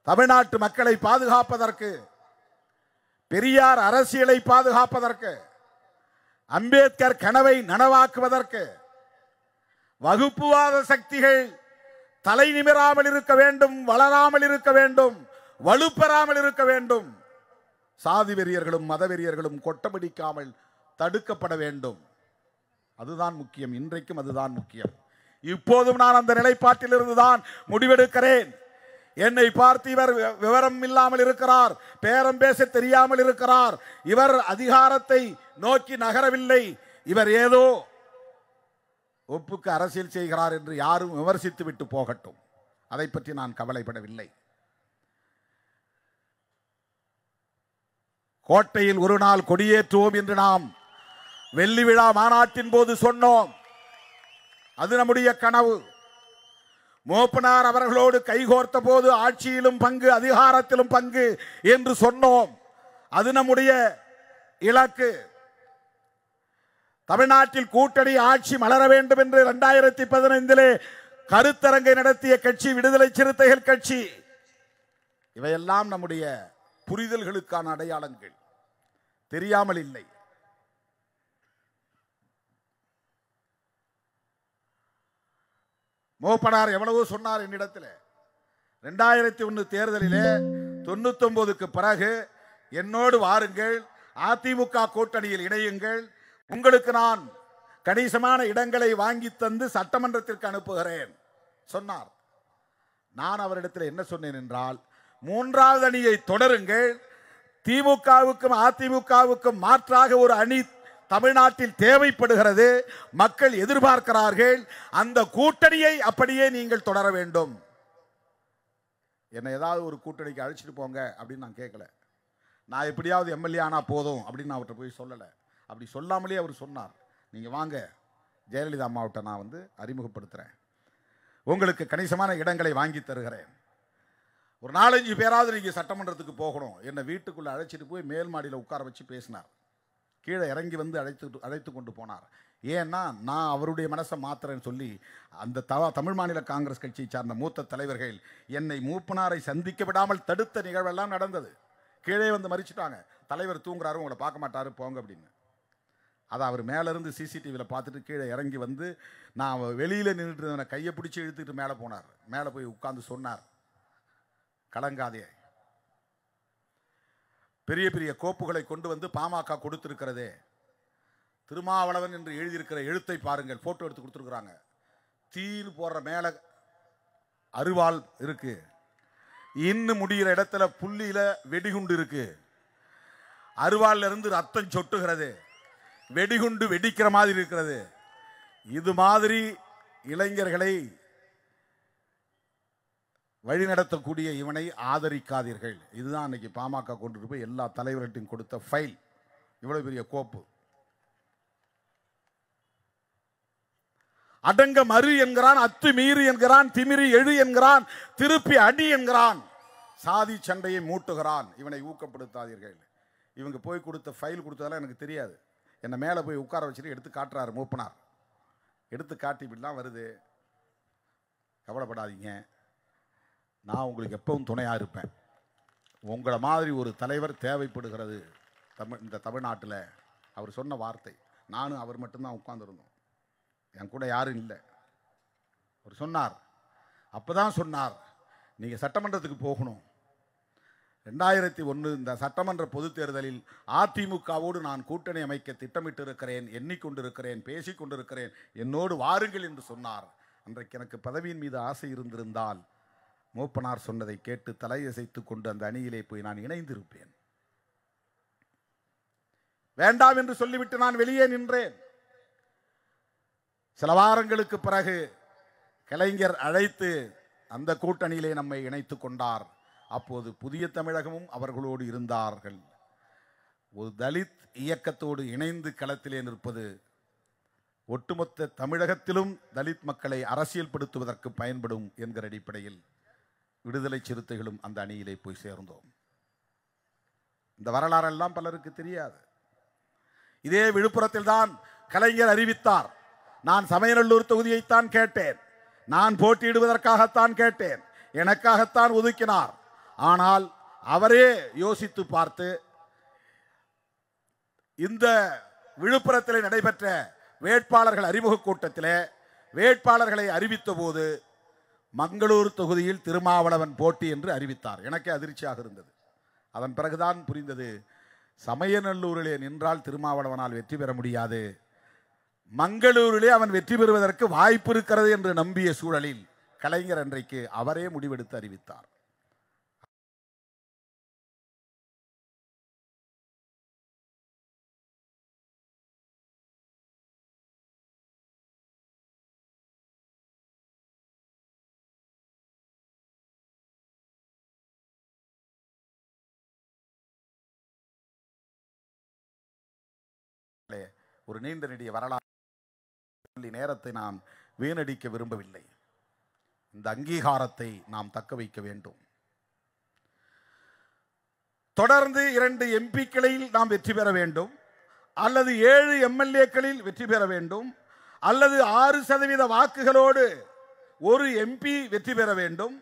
தமிழ்நாட்டு மக்களை பாதுகாப்பதற்கு, பெரியார் அரசியலை பாதுகாப்பதற்கு, அம்பேத்கர் கனவை நனவாக்குவதற்கு வகுப்புவாத சக்திகள் தலை நிமிராமல் இருக்க வேண்டும், வளராமல் இருக்க வேண்டும், வலுப்பெறாமல் இருக்க வேண்டும். சாதி வெறியர்களும் மத வெறியர்களும் கொட்டபிடிக்காமல் தடுக்கப்பட வேண்டும். அதுதான் முக்கியம். இன்றைக்கும் அதுதான் முக்கியம். இப்போதும் நான் அந்த நிலைப்பாட்டில் இருந்துதான் முடிவெடுக்கிறேன். என்னை பார்த்து இவர் விவரம் இல்லாமல் இருக்கிறார், பேரம் பேச தெரியாமல் இருக்கிறார், இவர் அதிகாரத்தை நோக்கி நகரவில்லை, இவர் ஏதோ ஒப்புக்கு அரசியல் செய்கிறார் என்று யாரும் விமர்சித்து விட்டு போகட்டும். அதை பற்றி நான் கவலைப்படவில்லை. கோட்டையில் ஒரு நாள் கொடியேற்றுவோம் என்று நாம் வெள்ளி விழா மாநாட்டின் போது சொன்னோம். அது நம்முடைய கனவு. மூப்பனார் அவர்களோடு கைகோர்த்த போது ஆட்சியிலும் பங்கு, அதிகாரத்திலும் பங்கு என்று சொன்னோம். அது நம்முடைய இலக்கு. தமிழ்நாட்டில் கூட்டணி ஆட்சி மலர வேண்டும் என்று 2015 கருத்தரங்கை நடத்திய கட்சி விடுதலை சிறுத்தைகள் கட்சி. இவையெல்லாம் நம்முடைய புரிதல்களுக்கான அடையாளங்கள், தெரியாமல் இல்லை. மூப்பனார் எவ்வளவோ சொன்னார் என்னிடத்தில். 2001 தேர்தலிலே 99க்கு பிறகு என்னோடு வாருங்கள், அதிமுக கூட்டணியில் இணையுங்கள், உங்களுக்கு நான் கணிசமான இடங்களை வாங்கி தந்து சட்டமன்றத்திற்கு அனுப்புகிறேன் சொன்னார். நான் அவரிடத்தில் என்ன சொன்னேன் என்றால், 3வது அணியை தொடருங்கள், திமுகவுக்கும் அதிமுகவுக்கும் மாற்றாக ஒரு அணி தமிழ்நாட்டில் தேவைப்படுகிறது, மக்கள் எதிர்பார்க்கிறார்கள், அந்த கூட்டணியை அப்படியே நீங்கள் தொடர வேண்டும். என்னை ஏதாவது ஒரு கூட்டணிக்கு அழைச்சிட்டு போங்க அப்படின்னு நான் கேட்கல. நான் எப்படியாவது எம்எல்ஏ ஆனா போதும் அப்படின்னு நான் அவர்கிட்ட போய் சொல்லலை. அப்படி சொல்லாமலே அவர் சொன்னார், நீங்கள் வாங்க, ஜெயலலிதா அம்மாவிட்ட நான் அறிமுகப்படுத்துகிறேன், உங்களுக்கு கணிசமான இடங்களை வாங்கி தருகிறேன், ஒரு 4-5 பேராவது நீங்கள் சட்டமன்றத்துக்கு போகணும். என்னை வீட்டுக்குள்ளே அழைச்சிட்டு போய் மேல் மாடியில் உட்கார வச்சு பேசினார். கீழே இறங்கி அழைத்து கொண்டு போனார். ஏன்னா நான் அவருடைய மனசை மாத்திரன்னு சொல்லி அந்த தமிழ் மாநில காங்கிரஸ் கட்சியை சார்ந்த மூத்த தலைவர்கள் என்னை மூப்பனாரை சந்திக்க விடாமல் தடுத்த நிகழ்வெல்லாம் நடந்தது. கீழே மறிச்சிட்டாங்க. தலைவர் தூங்குறாரு, உங்களை பார்க்க மாட்டாரு, போங்க அப்படின்னு. அதை அவர் மேலேருந்து சிசிடிவியில் பார்த்துட்டு கீழே இறங்கி நான் வெளியில் நின்றுட்டு கையை பிடிச்சி இழுத்துட்டு மேலே போனார். மேலே போய் உட்கார்ந்து சொன்னார், கலங்காதே, பெரிய பெரிய கோப்புகளை கொண்டு பாமக கொடுத்திருக்கிறதே, திருமாவளவன் என்று எழுதியிருக்கிற எழுத்தை பாருங்கள், போட்டோ எடுத்து கொடுத்துருக்குறாங்க. தீன்னு போடுற மேல அருவாள் இருக்கு, இன்னும் முடிகிற இடத்துல புள்ளியில வெடிகுண்டு இருக்கு, அருவாள்ல இருந்து ரத்தம் சொட்டுகிறது, வெடிகுண்டு வெடிக்கிற மாதிரி இருக்கிறது. இது மாதிரி இளைஞர்களை வழிநடத்தக்கூடிய இவனை ஆதரிக்காதீர்கள். இதுதான் அன்னைக்கு பாமக கொண்டு போய் எல்லா தலைவர்களையும் கொடுத்த ஃபைல். இவ்வளவு பெரிய கோப்பு. அடங்க மறு என்கிறான், அத்து மீறு என்கிறான், திமிரி எழு என்கிறான், திருப்பி அடி என்கிறான், சாதி சண்டையை மூட்டுகிறான். இவனை ஊக்கப்படுத்தாதீர்கள். இவங்க போய் கொடுத்த ஃபைல் கொடுத்ததெல்லாம் எனக்கு தெரியாது. என்னை மேலே போய் உட்கார வச்சுட்டு எடுத்து காட்டுறாரு மூப்பனார். எடுத்து காட்டி இப்படிலாம் வருது, கவலைப்படாதீங்க, நான் உங்களுக்கு எப்பவும் துணையாக இருப்பேன். உங்களை மாதிரி ஒரு தலைவர் தேவைப்படுகிறது இந்த தமிழ்நாட்டில். அவர் சொன்ன வார்த்தை. நானும் அவர் மட்டும்தான் உட்கார்ந்துருந்தோம், என் கூட யாரும் இல்லை. அவர் சொன்னார், அப்போ தான் சொன்னார், நீங்கள் சட்டமன்றத்துக்கு போகணும். 2001 இந்த சட்டமன்ற பொதுத் தேர்தலில் அதிமுகவோடு நான் கூட்டணி அமைக்க திட்டமிட்டு இருக்கிறேன், எண்ணிக்கொண்டிருக்கிறேன், பேசிக்கொண்டிருக்கிறேன், என்னோடு வாருங்கள் என்று சொன்னார். அன்றைக்கு எனக்கு பதவியின் மீது ஆசை இருந்திருந்தால் மூப்பனார் சொன்னதை கேட்டு தலையசைத்து கொண்டு அந்த அணியிலே போய் நான் இணைந்திருப்பேன். வேண்டாம் என்று சொல்லிவிட்டு நான் வெளியே நின்றேன். சில வாரங்களுக்கு பிறகு கலைஞர் அழைத்து அந்த கூட்டணியிலே நம்மை இணைத்துக் கொண்டார். அப்போது புதிய தமிழகமும் அவர்களோடு இருந்தார்கள். ஒரு தலித் இயக்கத்தோடு இணைந்து களத்திலே நிற்பது ஒட்டுமொத்த தமிழகத்திலும் தலித் மக்களை அரசியல்படுத்துவதற்கு பயன்படும் என்கிற அடிப்படையில் விடுதலை சிறுத்தைகளும் அந்த அணியிலே போய் சேர்ந்தோம். இந்த வரலாறெல்லாம் பலருக்கு தெரியாது. இதே விழுப்புரத்தில் தான் கலைஞர் அறிவித்தார், நான் சமயநல்லூர் தொகுதியைத்தான் கேட்டேன், நான் போட்டியிடுவதற்காகத்தான் கேட்டேன், எனக்காகத்தான் ஒதுக்கினார். ஆனால் அவரே யோசித்து பார்த்து இந்த விழுப்புரத்தில் நடைபெற்ற வேட்பாளர்கள் அறிமுக கூட்டத்தில் வேட்பாளர்களை அறிவித்த போது மங்களூர் தொகுதியில் திருமாவளவன் போட்டி என்று அறிவித்தார். எனக்கே அதிர்ச்சியாக இருந்தது. அதன் பிறகுதான் புரிந்தது, சமயநல்லூரிலே நின்றால் திருமாவளவனால் வெற்றி பெற முடியாது, மங்களூரிலே அவன் வெற்றி பெறுவதற்கு வாய்ப்பு இருக்கிறது என்று நம்பிய சூழலில் கலைஞர் அன்றைக்கு அவரே முடிவெடுத்து அறிவித்தார். ஒரு நீண்ட நெடிய வரலாறு நேரத்தை நாம் வீணடிக்க விரும்பவில்லை. இந்த அங்கீகாரத்தை நாம் தக்க வைக்க வேண்டும். தொடர்ந்து 2 எம்பிக்களில் நாம் வெற்றி பெற வேண்டும், அல்லது 7 எம்எல்ஏக்களில் வெற்றி பெற வேண்டும், அல்லது 6% வாக்குகளோடு ஒரு எம்பி வெற்றி பெற வேண்டும்.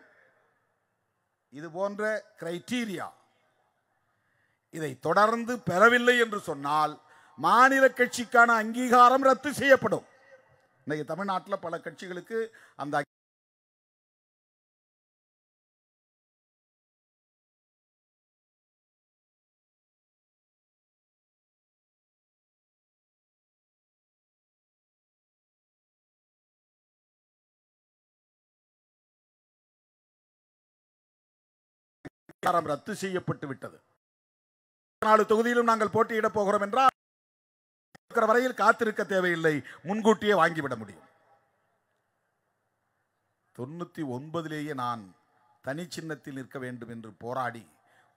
இது போன்ற கிரைட்டீரியா இதை தொடர்ந்து பெறவில்லை என்று சொன்னால் மாநில கட்சிக்கான அங்கீகாரம் ரத்து செய்யப்படும். இன்னைக்கு தமிழ்நாட்டில் பல கட்சிகளுக்கு அந்த அங்கீகாரம் ரத்து செய்யப்பட்டு விட்டது. 4 தொகுதியிலும் நாங்கள் போட்டியிட போகிறோம் என்றால் வரையில் காத்திருக்க தேவையில்லை, முன்கூட்டியே வாங்கிவிட முடியும். 99லேயே நான் தனி சின்னத்தில் நிற்க வேண்டும் என்று போராடி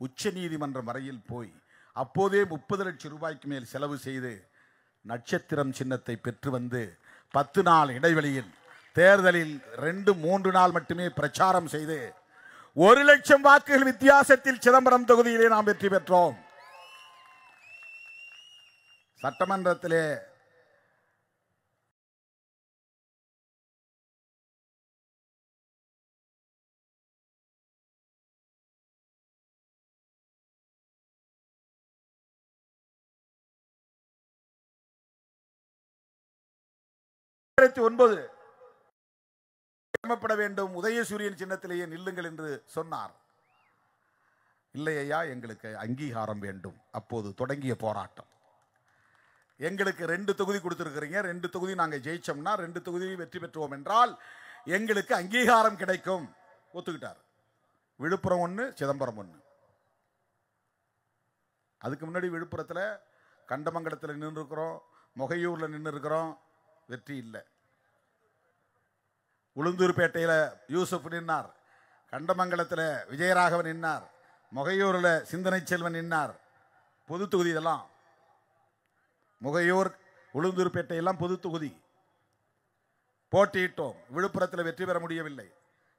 உச்ச நீதிமன்றம் வரையில் போய் அப்போதே 30 லட்சம் ரூபாய்க்கு மேல் செலவு செய்து நட்சத்திரம் சின்னத்தை பெற்று வந்து 10 நாள் இடைவெளியில் தேர்தலில் 2-3 நாள் மட்டுமே பிரச்சாரம் செய்து 1 லட்சம் வாக்குகள் வித்தியாசத்தில் சிதம்பரம் தொகுதியிலே நாம் வெற்றி பெற்றோம். சட்டமன்றத்திலே கிளம்பப்பட வேண்டும், உதயசூரியன் சின்னத்திலேயே நில்லுங்கள் என்று சொன்னார். இல்லை ஐயா, எங்களுக்கு அங்கீகாரம் வேண்டும். அப்போது தொடங்கிய போராட்டம். எங்களுக்கு 2 தொகுதி கொடுத்திருக்கிறீங்க, 2 தொகுதி நாங்கள் ஜெயிச்சோம்னா 2 தொகுதி வெற்றி பெற்றுவோம் என்றால் எங்களுக்கு அங்கீகாரம் கிடைக்கும். ஒத்துக்கிட்டார். விழுப்புரம் 1, சிதம்பரம் 1. அதுக்கு முன்னாடி விழுப்புரத்தில் கண்டமங்கலத்தில் நின்று இருக்கிறோம், மொகையூரில் நின்று இருக்கிறோம், வெற்றி இல்லை. உளுந்தூர்பேட்டையில் யூசுப் நின்னார், கண்டமங்கலத்தில் விஜயராகவன் நின்னார், மொகையூரில் சிந்தனை செல்வன் நின்னார். பொது தொகுதி இதெல்லாம். முகையூர், உளுந்தூர்பேட்டையெல்லாம் பொது தொகுதி. போட்டியிட்டோம், விழுப்புரத்தில் வெற்றி பெற முடியவில்லை.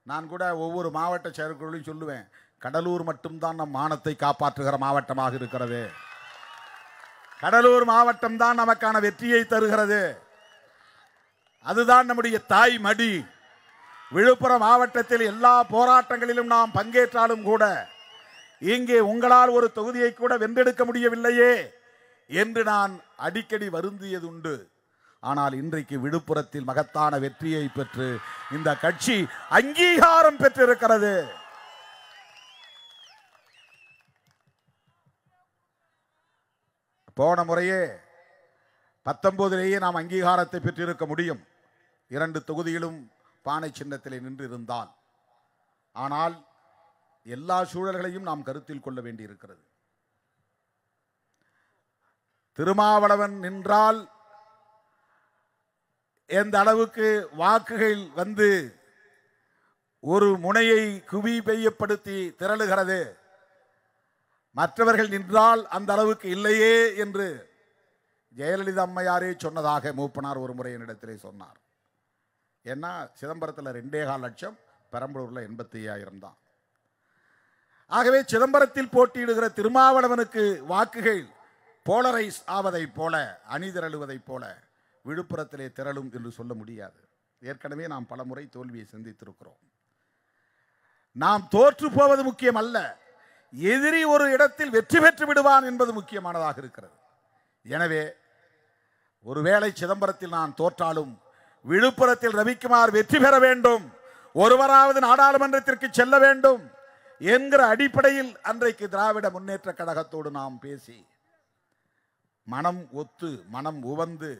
நான் கூட ஒவ்வொரு மாவட்ட செயற்குழுவையும் சொல்லுவேன், கடலூர் மட்டும்தான் நம் மானத்தை காப்பாற்றுகிற மாவட்டமாக இருக்கிறது. கடலூர் மாவட்டம் தான் நமக்கான வெற்றியை தருகிறது. அதுதான் நம்முடைய தாய் மடி. விழுப்புரம் மாவட்டத்தில் எல்லா போராட்டங்களிலும் நாம் பங்கேற்றாலும் கூட இங்கே உங்களால் ஒரு தொகுதியை கூட வென்றெடுக்க முடியவில்லையே என்று நான் அடிக்கடி வருந்தியதுண்டு. ஆனால் இன்றைக்கு விழுப்புரத்தில் மகத்தான வெற்றியை பெற்று இந்த கட்சி அங்கீகாரம் பெற்றிருக்கிறது. போன முறையே 19லேயே நாம் அங்கீகாரத்தை பெற்றிருக்க முடியும், 2 தொகுதியிலும் பானை சின்னத்திலே நின்று இருந்தால். ஆனால் எல்லா சூழல்களையும் நாம் கருத்தில் கொள்ள வேண்டியிருக்கிறது. திருமாவளவன் நின்றால் எந்த அளவுக்கு வாக்குகள் வந்து ஒரு முனையை குவி பெய்யப்படுத்தி திரளுகிறது, மற்றவர்கள் நின்றால் அந்த அளவுக்கு இல்லையே என்று ஜெயலலிதா அம்மையாரே சொன்னதாக மூப்பனார் ஒரு முறை என்னிடத்திலே சொன்னார். ஏன்னா சிதம்பரத்தில் 2.25 லட்சம், பெரம்பலூரில் 85,000 தான். ஆகவே சிதம்பரத்தில் போட்டியிடுகிற திருமாவளவனுக்கு வாக்குகள் போலரைஸ் ஆவதைப் போல, அணிதிரளுவதைப் போல விழுப்புரத்திலே திரளும் என்று சொல்ல முடியாது. ஏற்கனவே நாம் பல முறை தோல்வியை சந்தித்திருக்கிறோம். நாம் தோற்று போவது முக்கியம் அல்ல, எதிரி ஒரு இடத்தில் வெற்றி பெற்று விடுவான் என்பது முக்கியமானதாக இருக்கிறது. எனவே ஒருவேளை சிதம்பரத்தில் நான் தோற்றாலும் விழுப்புரத்தில் ரவிக்குமார் வெற்றி பெற வேண்டும், ஒருவராவது நாடாளுமன்றத்திற்கு செல்ல வேண்டும் என்கிற அடிப்படையில் அன்றைக்கு திராவிட முன்னேற்ற கழகத்தோடு நாம் பேசி மனம் ஒத்து மனம் உவந்து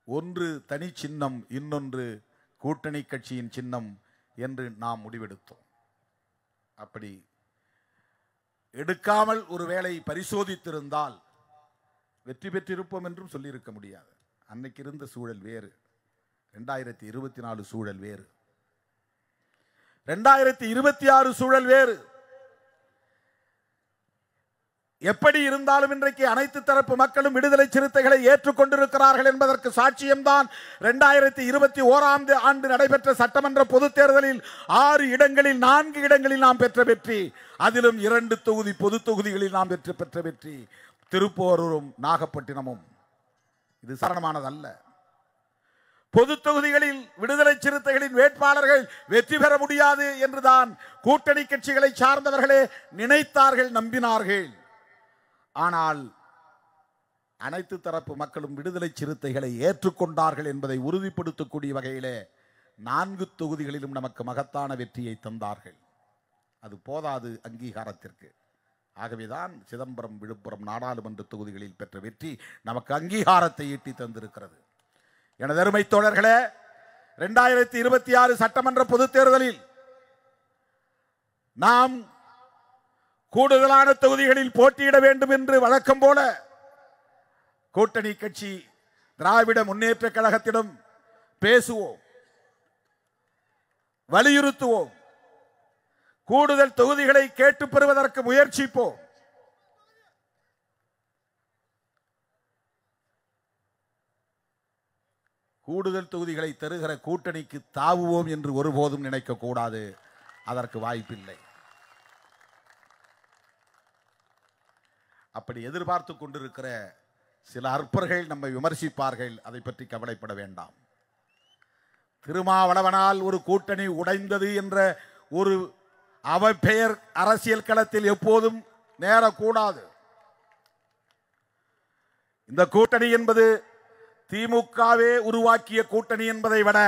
ஒன்று தனி சின்னம், இன்னொன்று கூட்டணி கட்சியின் சின்னம் என்று நாம் முடிவெடுத்தோம். அப்படி எடுக்காமல் ஒருவேளை பரிசோதித்திருந்தால் வெற்றி பெற்றிருப்போம் என்றும் சொல்லியிருக்க முடியாது. அன்னைக்கு இருந்த சூழல் வேறு, 2024 சூழல் வேறு, 2026 சூழல் வேறு. எப்படி இருந்தாலும் இன்றைக்கு அனைத்து தரப்பு மக்களும் விடுதலை சிறுத்தைகளை ஏற்றுக்கொண்டிருக்கிறார்கள் என்பதற்கு சாட்சியம்தான் 2021 ஆண்டு நடைபெற்ற சட்டமன்ற பொதுத் தேர்தலில் 6 இடங்களில் 4 இடங்களில் நாம் பெற்ற வெற்றி, அதிலும் 2 தொகுதி பொது தொகுதிகளில் நாம் பெற்ற வெற்றி, திருப்போரூரும் நாகப்பட்டினமும். இது சாதாரணமானதல்ல. பொது தொகுதிகளில் விடுதலை சிறுத்தைகளின் வேட்பாளர்கள் வெற்றி பெற முடியாது என்றுதான் கூட்டணி கட்சிகளை சார்ந்தவர்களே நினைத்தார்கள், நம்பினார்கள். ஆனால் அனைத்து தரப்பு மக்களும் விடுதலை சிறுத்தைகளை ஏற்றுக்கொண்டார்கள் என்பதை உறுதிப்படுத்தக்கூடிய வகையிலே 4 தொகுதிகளிலும் நமக்கு மகத்தான வெற்றியை தந்தார்கள். அது போதாது அங்கீகாரத்திற்கு. ஆகவேதான் சிதம்பரம், விழுப்புரம் நாடாளுமன்ற தொகுதிகளில் பெற்ற வெற்றி நமக்கு அங்கீகாரத்தை ஈட்டி தந்திருக்கிறது. எனது அருமை தோழர்களே, 2026 சட்டமன்ற பொதுத் தேர்தலில் நாம் கூடுதலான தொகுதிகளில் போட்டியிட வேண்டும் என்று வழக்கம் போல கூட்டணி கட்சி திராவிட முன்னேற்ற கழகத்திடம் பேசுவோம், வலியுறுத்துவோம், கூடுதல் தொகுதிகளை கேட்டு பெறுவதற்கு முயற்சிப்போம். கூடுதல் தொகுதிகளை தருகிற கூட்டணிக்கு தாவுவோம் என்று ஒருபோதும் நினைக்க கூடாது. அதற்கு வாய்ப்பில்லை. அப்படி எதிர்பார்த்து கொண்டிருக்கிற சில அற்பர்கள் நம்மை விமர்சிப்பார்கள். அதை பற்றி கவலைப்பட வேண்டாம். திருமாவளவனால் ஒரு கூட்டணி உடைந்தது என்ற ஒரு அவப்பெயர் அரசியல் களத்தில் எப்போதும் நேரக்கூடாது. இந்த கூட்டணி என்பது திமுகவே உருவாக்கிய கூட்டணி என்பதை விட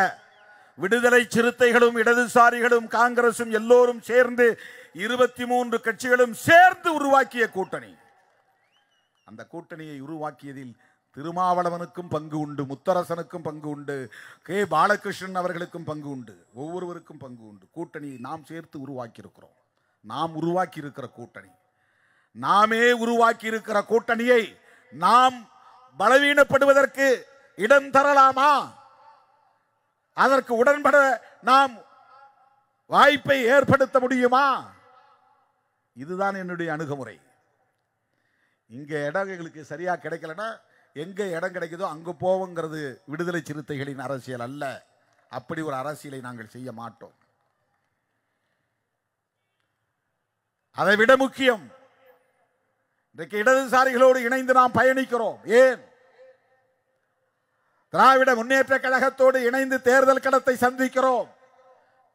விடுதலை சிறுத்தைகளும் இடதுசாரிகளும் காங்கிரசும் எல்லோரும் சேர்ந்து 23 கட்சிகளும் சேர்ந்து உருவாக்கிய கூட்டணி. அந்த கூட்டணியை உருவாக்கியதில் திருமாவளவனுக்கும் பங்கு உண்டு, முத்தரசனுக்கும் பங்கு உண்டு, கே பாலகிருஷ்ணன் அவர்களுக்கும் பங்கு உண்டு, ஒவ்வொருவருக்கும் பங்கு உண்டு. கூட்டணியை நாம் சேர்த்து உருவாக்கி இருக்கிறோம். நாம் உருவாக்கி இருக்கிற கூட்டணி, நாமே உருவாக்கி இருக்கிற கூட்டணியை நாம் பலவீனப்படுவதற்கு இடம் தரலாமா? அதற்கு உடன்பட நாம் வாய்ப்பை ஏற்படுத்த முடியுமா? இதுதான் என்னுடைய அணுகுமுறை. இங்க இடம் எங்களுக்கு சரியா கிடைக்கலன்னா எங்க இடம் கிடைக்குதோ அங்கு போவோங்கிறது விடுதலை சிறுத்தைகளின் அரசியல் அல்ல. அப்படி ஒரு அரசியலை நாங்கள் செய்ய மாட்டோம். அதை விட முக்கியம், இன்றைக்கு இடதுசாரிகளோடு இணைந்து நாம் பயணிக்கிறோம். ஏன்? திராவிட முன்னேற்ற கழகத்தோடு இணைந்து தேர்தல் களத்தை சந்திக்கிறோம்.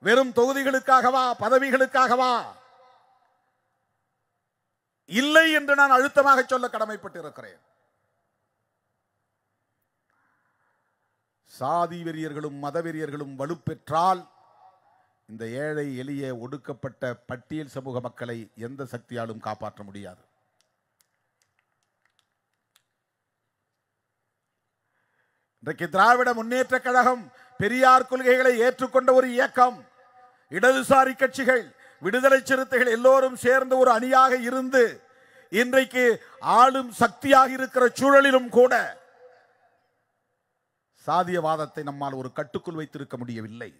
வெறும் தொகுதிகளுக்காகவா, பதவிகளுக்காகவா? இல்லை என்று நான் அழுத்தமாக சொல்ல கடமைப்பட்டிருக்கிறேன். சாதி வெறியர்களும் மத வெறியர்களும் வலுப்பெற்றால் இந்த ஏழை எளிய ஒடுக்கப்பட்ட பட்டியல் சமூக மக்களை எந்த சக்தியாலும் காப்பாற்ற முடியாது. இன்றைக்கு திராவிட முன்னேற்ற கழகம் பெரியார் கொள்கைகளை ஏற்றுக்கொண்ட ஒரு இயக்கம். இடதுசாரி கட்சிகள், விடுதலை சிறுத்தைகள் எல்லோரும் சேர்ந்து ஒரு அணியாக இருந்து இன்றைக்கு ஆளும் சக்தியாக இருக்கிற சூழலிலும் கூட சாதியவாதத்தை நம்மால் ஒரு கட்டுக்குள் வைத்திருக்க முடியவில்லை.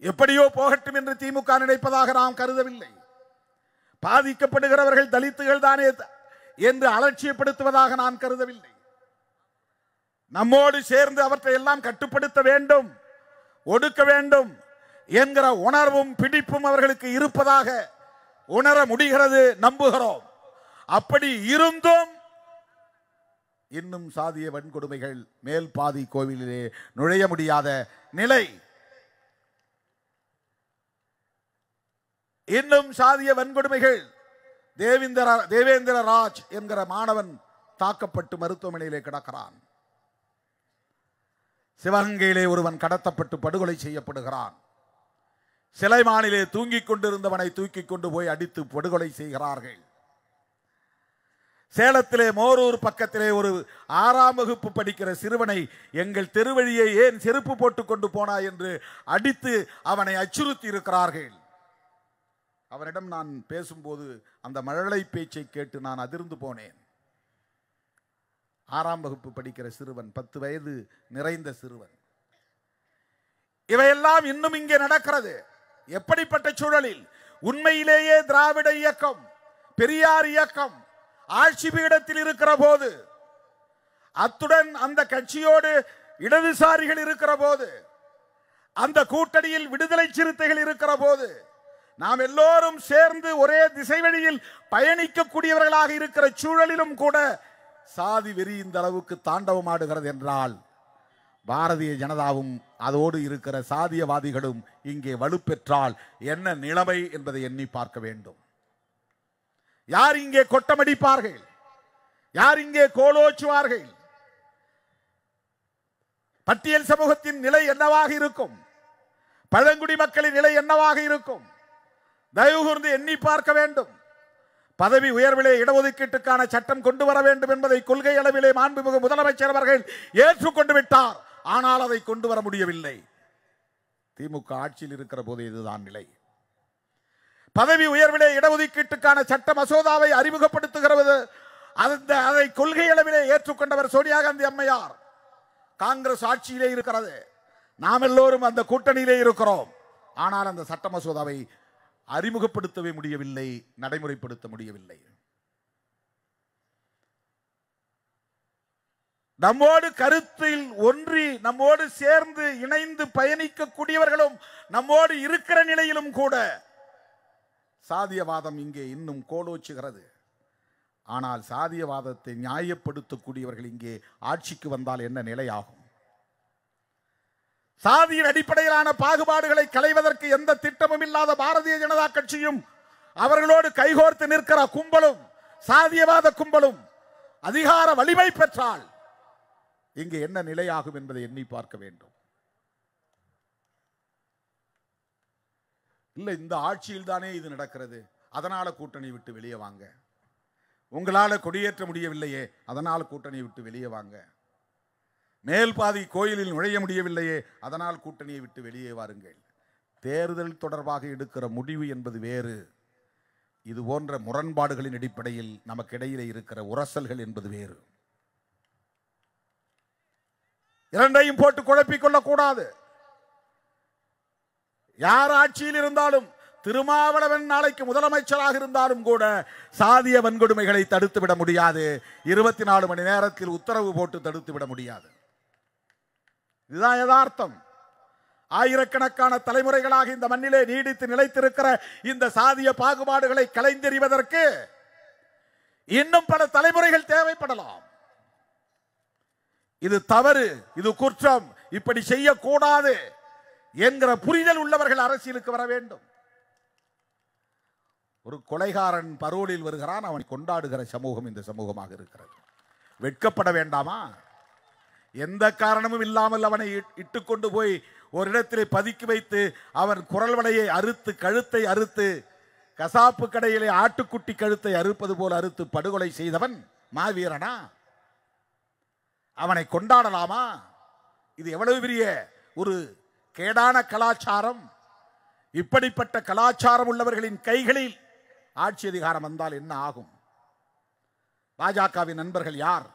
எப்படியோ போகட்டும் என்று திமுக நினைப்பதாக நாம் கருதவில்லை. பாதிக்கப்படுகிறவர்கள் தலித்துகள் தானே என்று அலட்சியப்படுத்துவதாக நான் கருதவில்லை. நம்மோடு சேர்ந்து அவற்றை எல்லாம் கட்டுப்படுத்த வேண்டும், ஒடுக்க வேண்டும் என்கிற உணர்வும் பிடிப்பும் அவர்களுக்கு இருப்பதாக உணர முடிகிறது, நம்புகிறோம். அப்படி இருந்தும் இன்னும் சாதிய வன்கொடுமைகள் மேல் பாதி கோவிலிலே நுழைய முடியாத நிலை. இன்னும் சாதிய வன்கொடுமைகள். தேவேந்திர ராஜ் என்கிற மாணவன் தாக்கப்பட்டு மருத்துவமனையிலே கிடக்கிறான். சிவகங்கையிலே ஒருவன் கடத்தப்பட்டு படுகொலை செய்யப்படுகிறான். சிலைமானிலே தூங்கிக் கொண்டிருந்தவனை தூக்கி கொண்டு போய் அடித்து படுகொலை செய்கிறார்கள். சேலத்திலே மோரூர் பக்கத்திலே ஒரு 6ஆம் வகுப்பு படிக்கிற சிறுவனை எங்கள் தெருவழியை ஏன் செருப்பு போட்டுக் கொண்டு போனாய் என்று அடித்து அவனை அச்சுறுத்தி இருக்கிறார்கள். அவனிடம் நான் பேசும்போது அந்த மழலை பேச்சை கேட்டு நான் அதிர்ந்து போனேன். 6ஆம் வகுப்பு படிக்கிற சிறுவன், 10 வயது நிறைந்த சிறுவன். இவையெல்லாம் இன்னும் இங்கே நடக்கிறது. எப்படிப்பட்ட சூழலில்? உண்மையிலேயே திராவிட இயக்கம், பெரியார் இயக்கம் ஆட்சி பீடத்தில் இருக்கிற போது, அத்துடன் அந்த கட்சியோடு இடதுசாரிகள் இருக்கிற போது, அந்த கூட்டணியில் விடுதலை சிறுத்தைகள் இருக்கிற போது, நாம் எல்லோரும் சேர்ந்து ஒரே திசை வழியில் பயணிக்கக்கூடியவர்களாக இருக்கிற சூழலிலும் கூட சாதி வெறி இந்த அளவுக்கு தாண்டவமாடுகிறது என்றால், பாரதிய ஜனதாவும் அதோடு இருக்கிற சாதியவாதிகளும் இங்கே வலுப்பெற்றால் என்ன நிலைமை என்பதை எண்ணி பார்க்க வேண்டும். யார் இங்கே கொட்டமடிப்பார்கள்? யார் இங்கே கோலோச்சுவார்கள்? பட்டியல் சமூகத்தின் நிலை என்னவாக இருக்கும்? பழங்குடி மக்களின் நிலை என்னவாக இருக்கும்? தயவு கூர்ந்து எண்ணி பார்க்க வேண்டும். பதவி உயர்விலே இடஒதுக்கீட்டுக்கான சட்டம் கொண்டு வர வேண்டும் என்பதை கொள்கை அளவிலே மாண்புமிகு முதலமைச்சர் அவர்கள் ஏற்றுக்கொண்டு விட்டார். ஆனால் அதை கொண்டு வர முடியவில்லை. திமுக ஆட்சியில் இருக்கிற போது இதுதான் நிலை. பதவி உயர்விலே இடஒதுக்கீட்டுக்கான சட்ட மசோதாவை அறிமுகப்படுத்துகிறது. அதை கொள்கை அளவிலே ஏற்றுக்கொண்டவர் சோனியா காந்தி அம்மையார். காங்கிரஸ் ஆட்சியிலே இருக்கிறது. நாம் எல்லோரும் அந்த கூட்டணியிலே இருக்கிறோம். ஆனால் அந்த சட்ட மசோதாவை அறிமுகப்படுத்தவே முடியவில்லை, நடைமுறைப்படுத்த முடியவில்லை. நம்மோடு கருத்தில் ஒன்றி நம்மோடு சேர்ந்து இணைந்து பயணிக்கக்கூடியவர்களும் நம்மோடு இருக்கிற நிலையிலும் கூட சாதியவாதம் இங்கே இன்னும் கோலோச்சுகிறது. ஆனால் சாதியவாதத்தை நியாயப்படுத்தக்கூடியவர்கள் இங்கே ஆட்சிக்கு வந்தால் என்ன நிலையாகும்? சாதியின் அடிப்படையிலான பாகுபாடுகளை களைவதற்கு எந்த திட்டமும் இல்லாத பாரதிய ஜனதா கட்சியும் அவர்களோடு கைகோர்த்து நிற்கிற கும்பலும் சாதியவாத கும்பலும் அதிகார வலிமை பெற்றால் இங்கே என்ன நிலையாகும் என்பதை எண்ணி பார்க்க வேண்டும். இல்லை, இந்த ஆட்சியில் தானே இது நடக்கிறது, அதனால கூட்டணி விட்டு வெளியே வாங்க. உங்களால கொடியேற்ற முடியவில்லையே, அதனால் கூட்டணியை விட்டு வெளியே வாங்க. மேல் பாதி கோயிலில் நுழைய முடியவில்லையே, அதனால் கூட்டணியை விட்டு வெளியே வாருங்கள். தேர்தல் தொடர்பாக எடுக்கிற முடிவு என்பது வேறு. இது போன்ற முரண்பாடுகளின் அடிப்படையில் நமக்கு இடையிலே இருக்கிற உரசல்கள் என்பது வேறு. இரண்டையும் போட்டு குழப்பிக் கொள்ளக்கூடாது. யார் ஆட்சியில் இருந்தாலும், திருமாவளவன் நாளைக்கு முதலமைச்சராக இருந்தாலும் கூட சாதிய வன்கொடுமைகளை தடுத்து விட முடியாது. 24 மணி நேரத்தில் உத்தரவு போட்டு தடுத்து விட முடியாது. இதுதான் யதார்த்தம். ஆயிரக்கணக்கான தலைமுறைகளாக இந்த மண்ணிலே நீடித்து நிலைத்திருக்கிற இந்த சாதிய பாகுபாடுகளை களைந்தெறிவதற்கு இன்னும் பல தலைமுறைகள் தேவைப்படலாம். இது தவறு, இது குற்றம், இப்படி செய்யக்கூடாது என்கிற புரிதல் உள்ளவர்கள் அரசியலுக்கு வர வேண்டும். ஒரு கொலைகாரன் பரோலில் வருகிறான், அவனை கொண்டாடுகிற சமூகம் இந்த சமூகமாக இருக்கிறது. வெட்கப்பட வேண்டாமா? எந்த காரணமும் இல்லாமல் அவனை இட்டுக்கொண்டு போய் ஒரு இடத்திலே பதுக்கி வைத்து அவன் குரல் வளையை அறுத்து கழுத்தை அறுத்து கசாப்பு கடையிலே ஆட்டுக்குட்டி கழுத்தை அறுப்பது போல அறுத்து படுகொலை செய்தவன் மாவீரனா? அவனை கொண்டாடலாமா? இது எவ்வளவு பெரிய ஒரு கேடான கலாச்சாரம். இப்படிப்பட்ட கலாச்சாரம் உள்ளவர்களின் கைகளில் ஆட்சி அதிகாரம் வந்தால் என்ன ஆகும்? பாஜகவின் நண்பர்கள் யார்?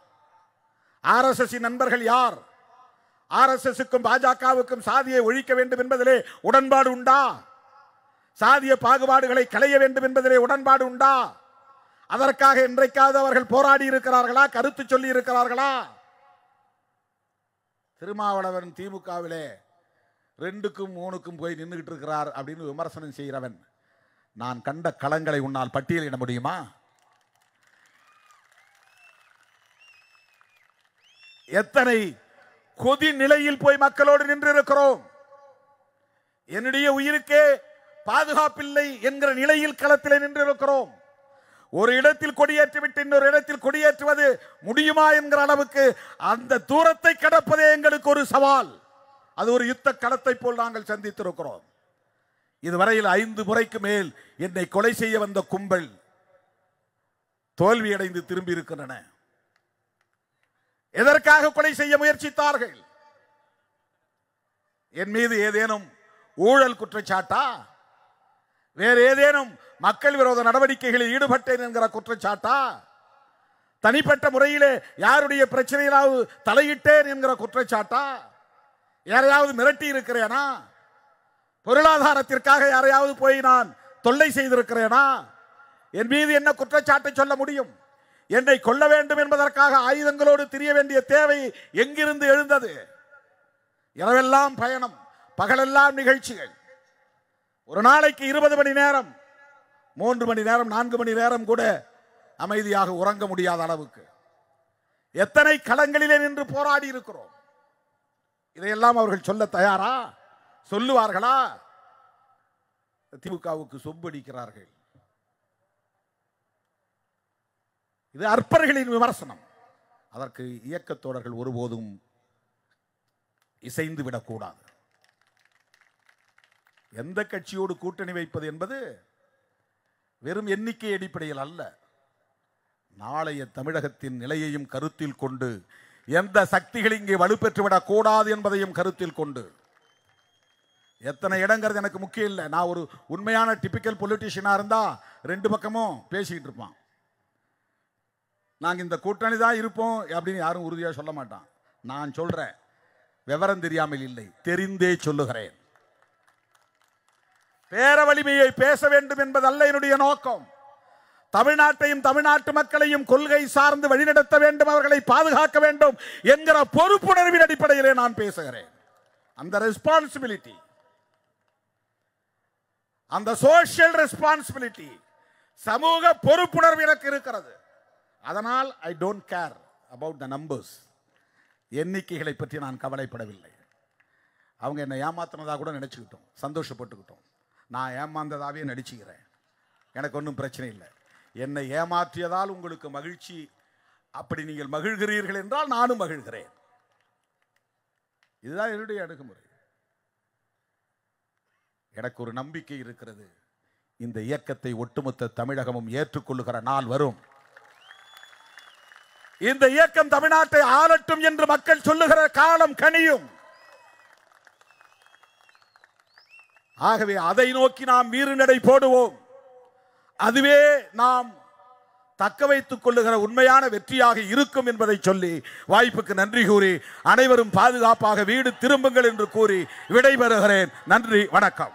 RSS நண்பர்கள் யார்? RSSக்கும் பாஜகவுக்கும் சாதியை ஒழிக்க வேண்டும் என்பதிலே உடன்பாடு உண்டா? சாதிய பாகுபாடுகளை களைய வேண்டும் என்பதிலே உடன்பாடு உண்டா? அதற்காக இன்றைக்காவது அவர்கள் போராடி இருக்கிறார்களா? கருத்து சொல்லி இருக்கிறார்களா? திருமாவளவன் திமுகவிலே 2க்கும் 3க்கும் போய் நின்றுகிட்டு இருக்கிறார் அப்படின்னு விமர்சனம் செய்கிறவன், நான் கண்ட களங்களை உன்னால் பட்டியலிட முடியுமா? எத்தனை கொதி நிலையில் போய் மக்களோடு நின்றிருக்கிறோம். என்னுடைய உயிருக்கே பாதுகாப்பில்லை என்கிற நிலையில் களத்தில் நின்றிருக்கிறோம். ஒரு இடத்தில் கொடியேற்றிவிட்டு இன்னொரு இடத்தில் கொடியேற்றுவது முடியுமா என்கிற அளவுக்கு அந்த தூரத்தை கடப்பதே எங்களுக்கு ஒரு சவால். அது ஒரு யுத்த களத்தை போல் நாங்கள் சந்தித்திருக்கிறோம். இதுவரையில் 5 முறைக்கு மேல் என்னை கொலை செய்ய வந்த கும்பல் தோல்வியடைந்து திரும்பி இருக்கின்றன. எதற்காக கொலை செய்ய முயற்சித்தார்கள்? என் மீது ஏதேனும் ஊழல் குற்றச்சாட்டா, வேறு ஏதேனும் மக்கள் விரோத நடவடிக்கைகளில் ஈடுபட்டேன் என்கிற குற்றச்சாட்டா, தனிப்பட்ட முறையிலே யாருடைய பிரச்சனையிலாவது தலையிட்டேன் என்கிற குற்றச்சாட்டா, யாரையாவது மிரட்டி இருக்கிறேனா, பொருளாதாரத்திற்காக யாரையாவது போய் நான் தொல்லை செய்திருக்கிறேனா, என் மீது என்ன குற்றச்சாட்டை சொல்ல முடியும்? என்னை கொல்ல வேண்டும் என்பதற்காக ஆயுதங்களோடு திரிய வேண்டிய தேவை எங்கிருந்து எழுந்தது? இரவெல்லாம் பயணம், பகலெல்லாம் நிகழ்ச்சிகள். ஒரு நாளைக்கு 20 மணி நேரம், 3 மணி நேரம், 4 மணி நேரம் கூட அமைதியாக உறங்க முடியாத அளவுக்கு எத்தனை களங்களிலே நின்று போராடி இருக்கிறோம். இதையெல்லாம் அவர்கள் சொல்ல தயாரா? சொல்லுவார்களா? திமுகவுக்கு சொம்படிக்கிறார்கள். இது அற்பர்களின் விமர்சனம். அதற்கு இயக்கத்தோழர்கள் ஒருபோதும் இசைந்து விடக்கூடாது. எந்த கட்சியோடு கூட்டணி வைப்பது என்பது வெறும் எண்ணிக்கை அடிப்படையில் அல்ல. நாளைய தமிழகத்தின் நிலையையும் கருத்தில் கொண்டு, எந்த சக்திகள் இங்கே வலுப்பெற்றுவிடக் கூடாது என்பதையும் கருத்தில் கொண்டு, எத்தனை இடங்கிறது எனக்கு முக்கியம் இல்லை. நான் ஒரு உண்மையான டிபிக்கல் பொலிட்டிஷியனாக இருந்தால் 2 பக்கமும் பேசிக்கிட்டு இருப்பான். நாங்கள் இந்த கூட்டணி தான் இருப்போம் அப்படின்னு யாரும் உறுதியாக சொல்ல மாட்டான். நான் சொல்கிறேன், விவரம் தெரியாமல் இல்லை, தெரிந்தே சொல்லுகிறேன். பேர வலிமையை பேச வேண்டும் என்பதல்ல என்னுடைய நோக்கம். தமிழ்நாட்டையும் தமிழ்நாட்டு மக்களையும் கொள்கை சார்ந்து வழிநடத்த வேண்டும், அவர்களை பாதுகாக்க வேண்டும் என்கிற பொறுப்புணர்வின் அடிப்படையிலே நான் பேசுகிறேன். அந்த ரெஸ்பான்சிபிலிட்டி, அந்த சோஷியல் ரெஸ்பான்சிபிலிட்டி, சமூக பொறுப்புணர்வு எனக்கு இருக்கிறது. அதனால் I don't care about the numbers. எண்ணிக்கைகளை பற்றி நான் கவலைப்படவில்லை. அவங்க என்னை ஏமாத்தினதாக கூட நினைச்சுக்கிட்டோம், சந்தோஷப்பட்டுக்கிட்டோம். நான் ஏமாந்ததாகவே நடிச்சுக்கிறேன், எனக்கு ஒன்றும் பிரச்சனை இல்லை. என்னை ஏமாற்றியதால் உங்களுக்கு மகிழ்ச்சி, அப்படி நீங்கள் மகிழ்கிறீர்கள் என்றால் நானும் மகிழ்கிறேன். இதுதான் என்னுடைய அணுகுமுறை. எனக்கு ஒரு நம்பிக்கை இருக்கிறது, இந்த இயக்கத்தை ஒட்டுமொத்த தமிழகமும் ஏற்றுக்கொள்ளுகிற நாள் வரும். இந்த இயக்கம் தமிழ்நாட்டை ஆளட்டும் என்று மக்கள் சொல்லுகிற காலம் கனியும். ஆகவே அதை நோக்கி நாம் வீறுநடை போடுவோம். அதுவே நாம் தக்க வைத்துக் கொள்ளுகிற உண்மையான வெற்றியாக இருக்கும் என்பதை சொல்லி வாய்ப்புக்கு நன்றி கூறி, அனைவரும் பாதுகாப்பாக வீடு திரும்புங்கள் என்று கூறி விடைபெறுகிறேன். நன்றி, வணக்கம்.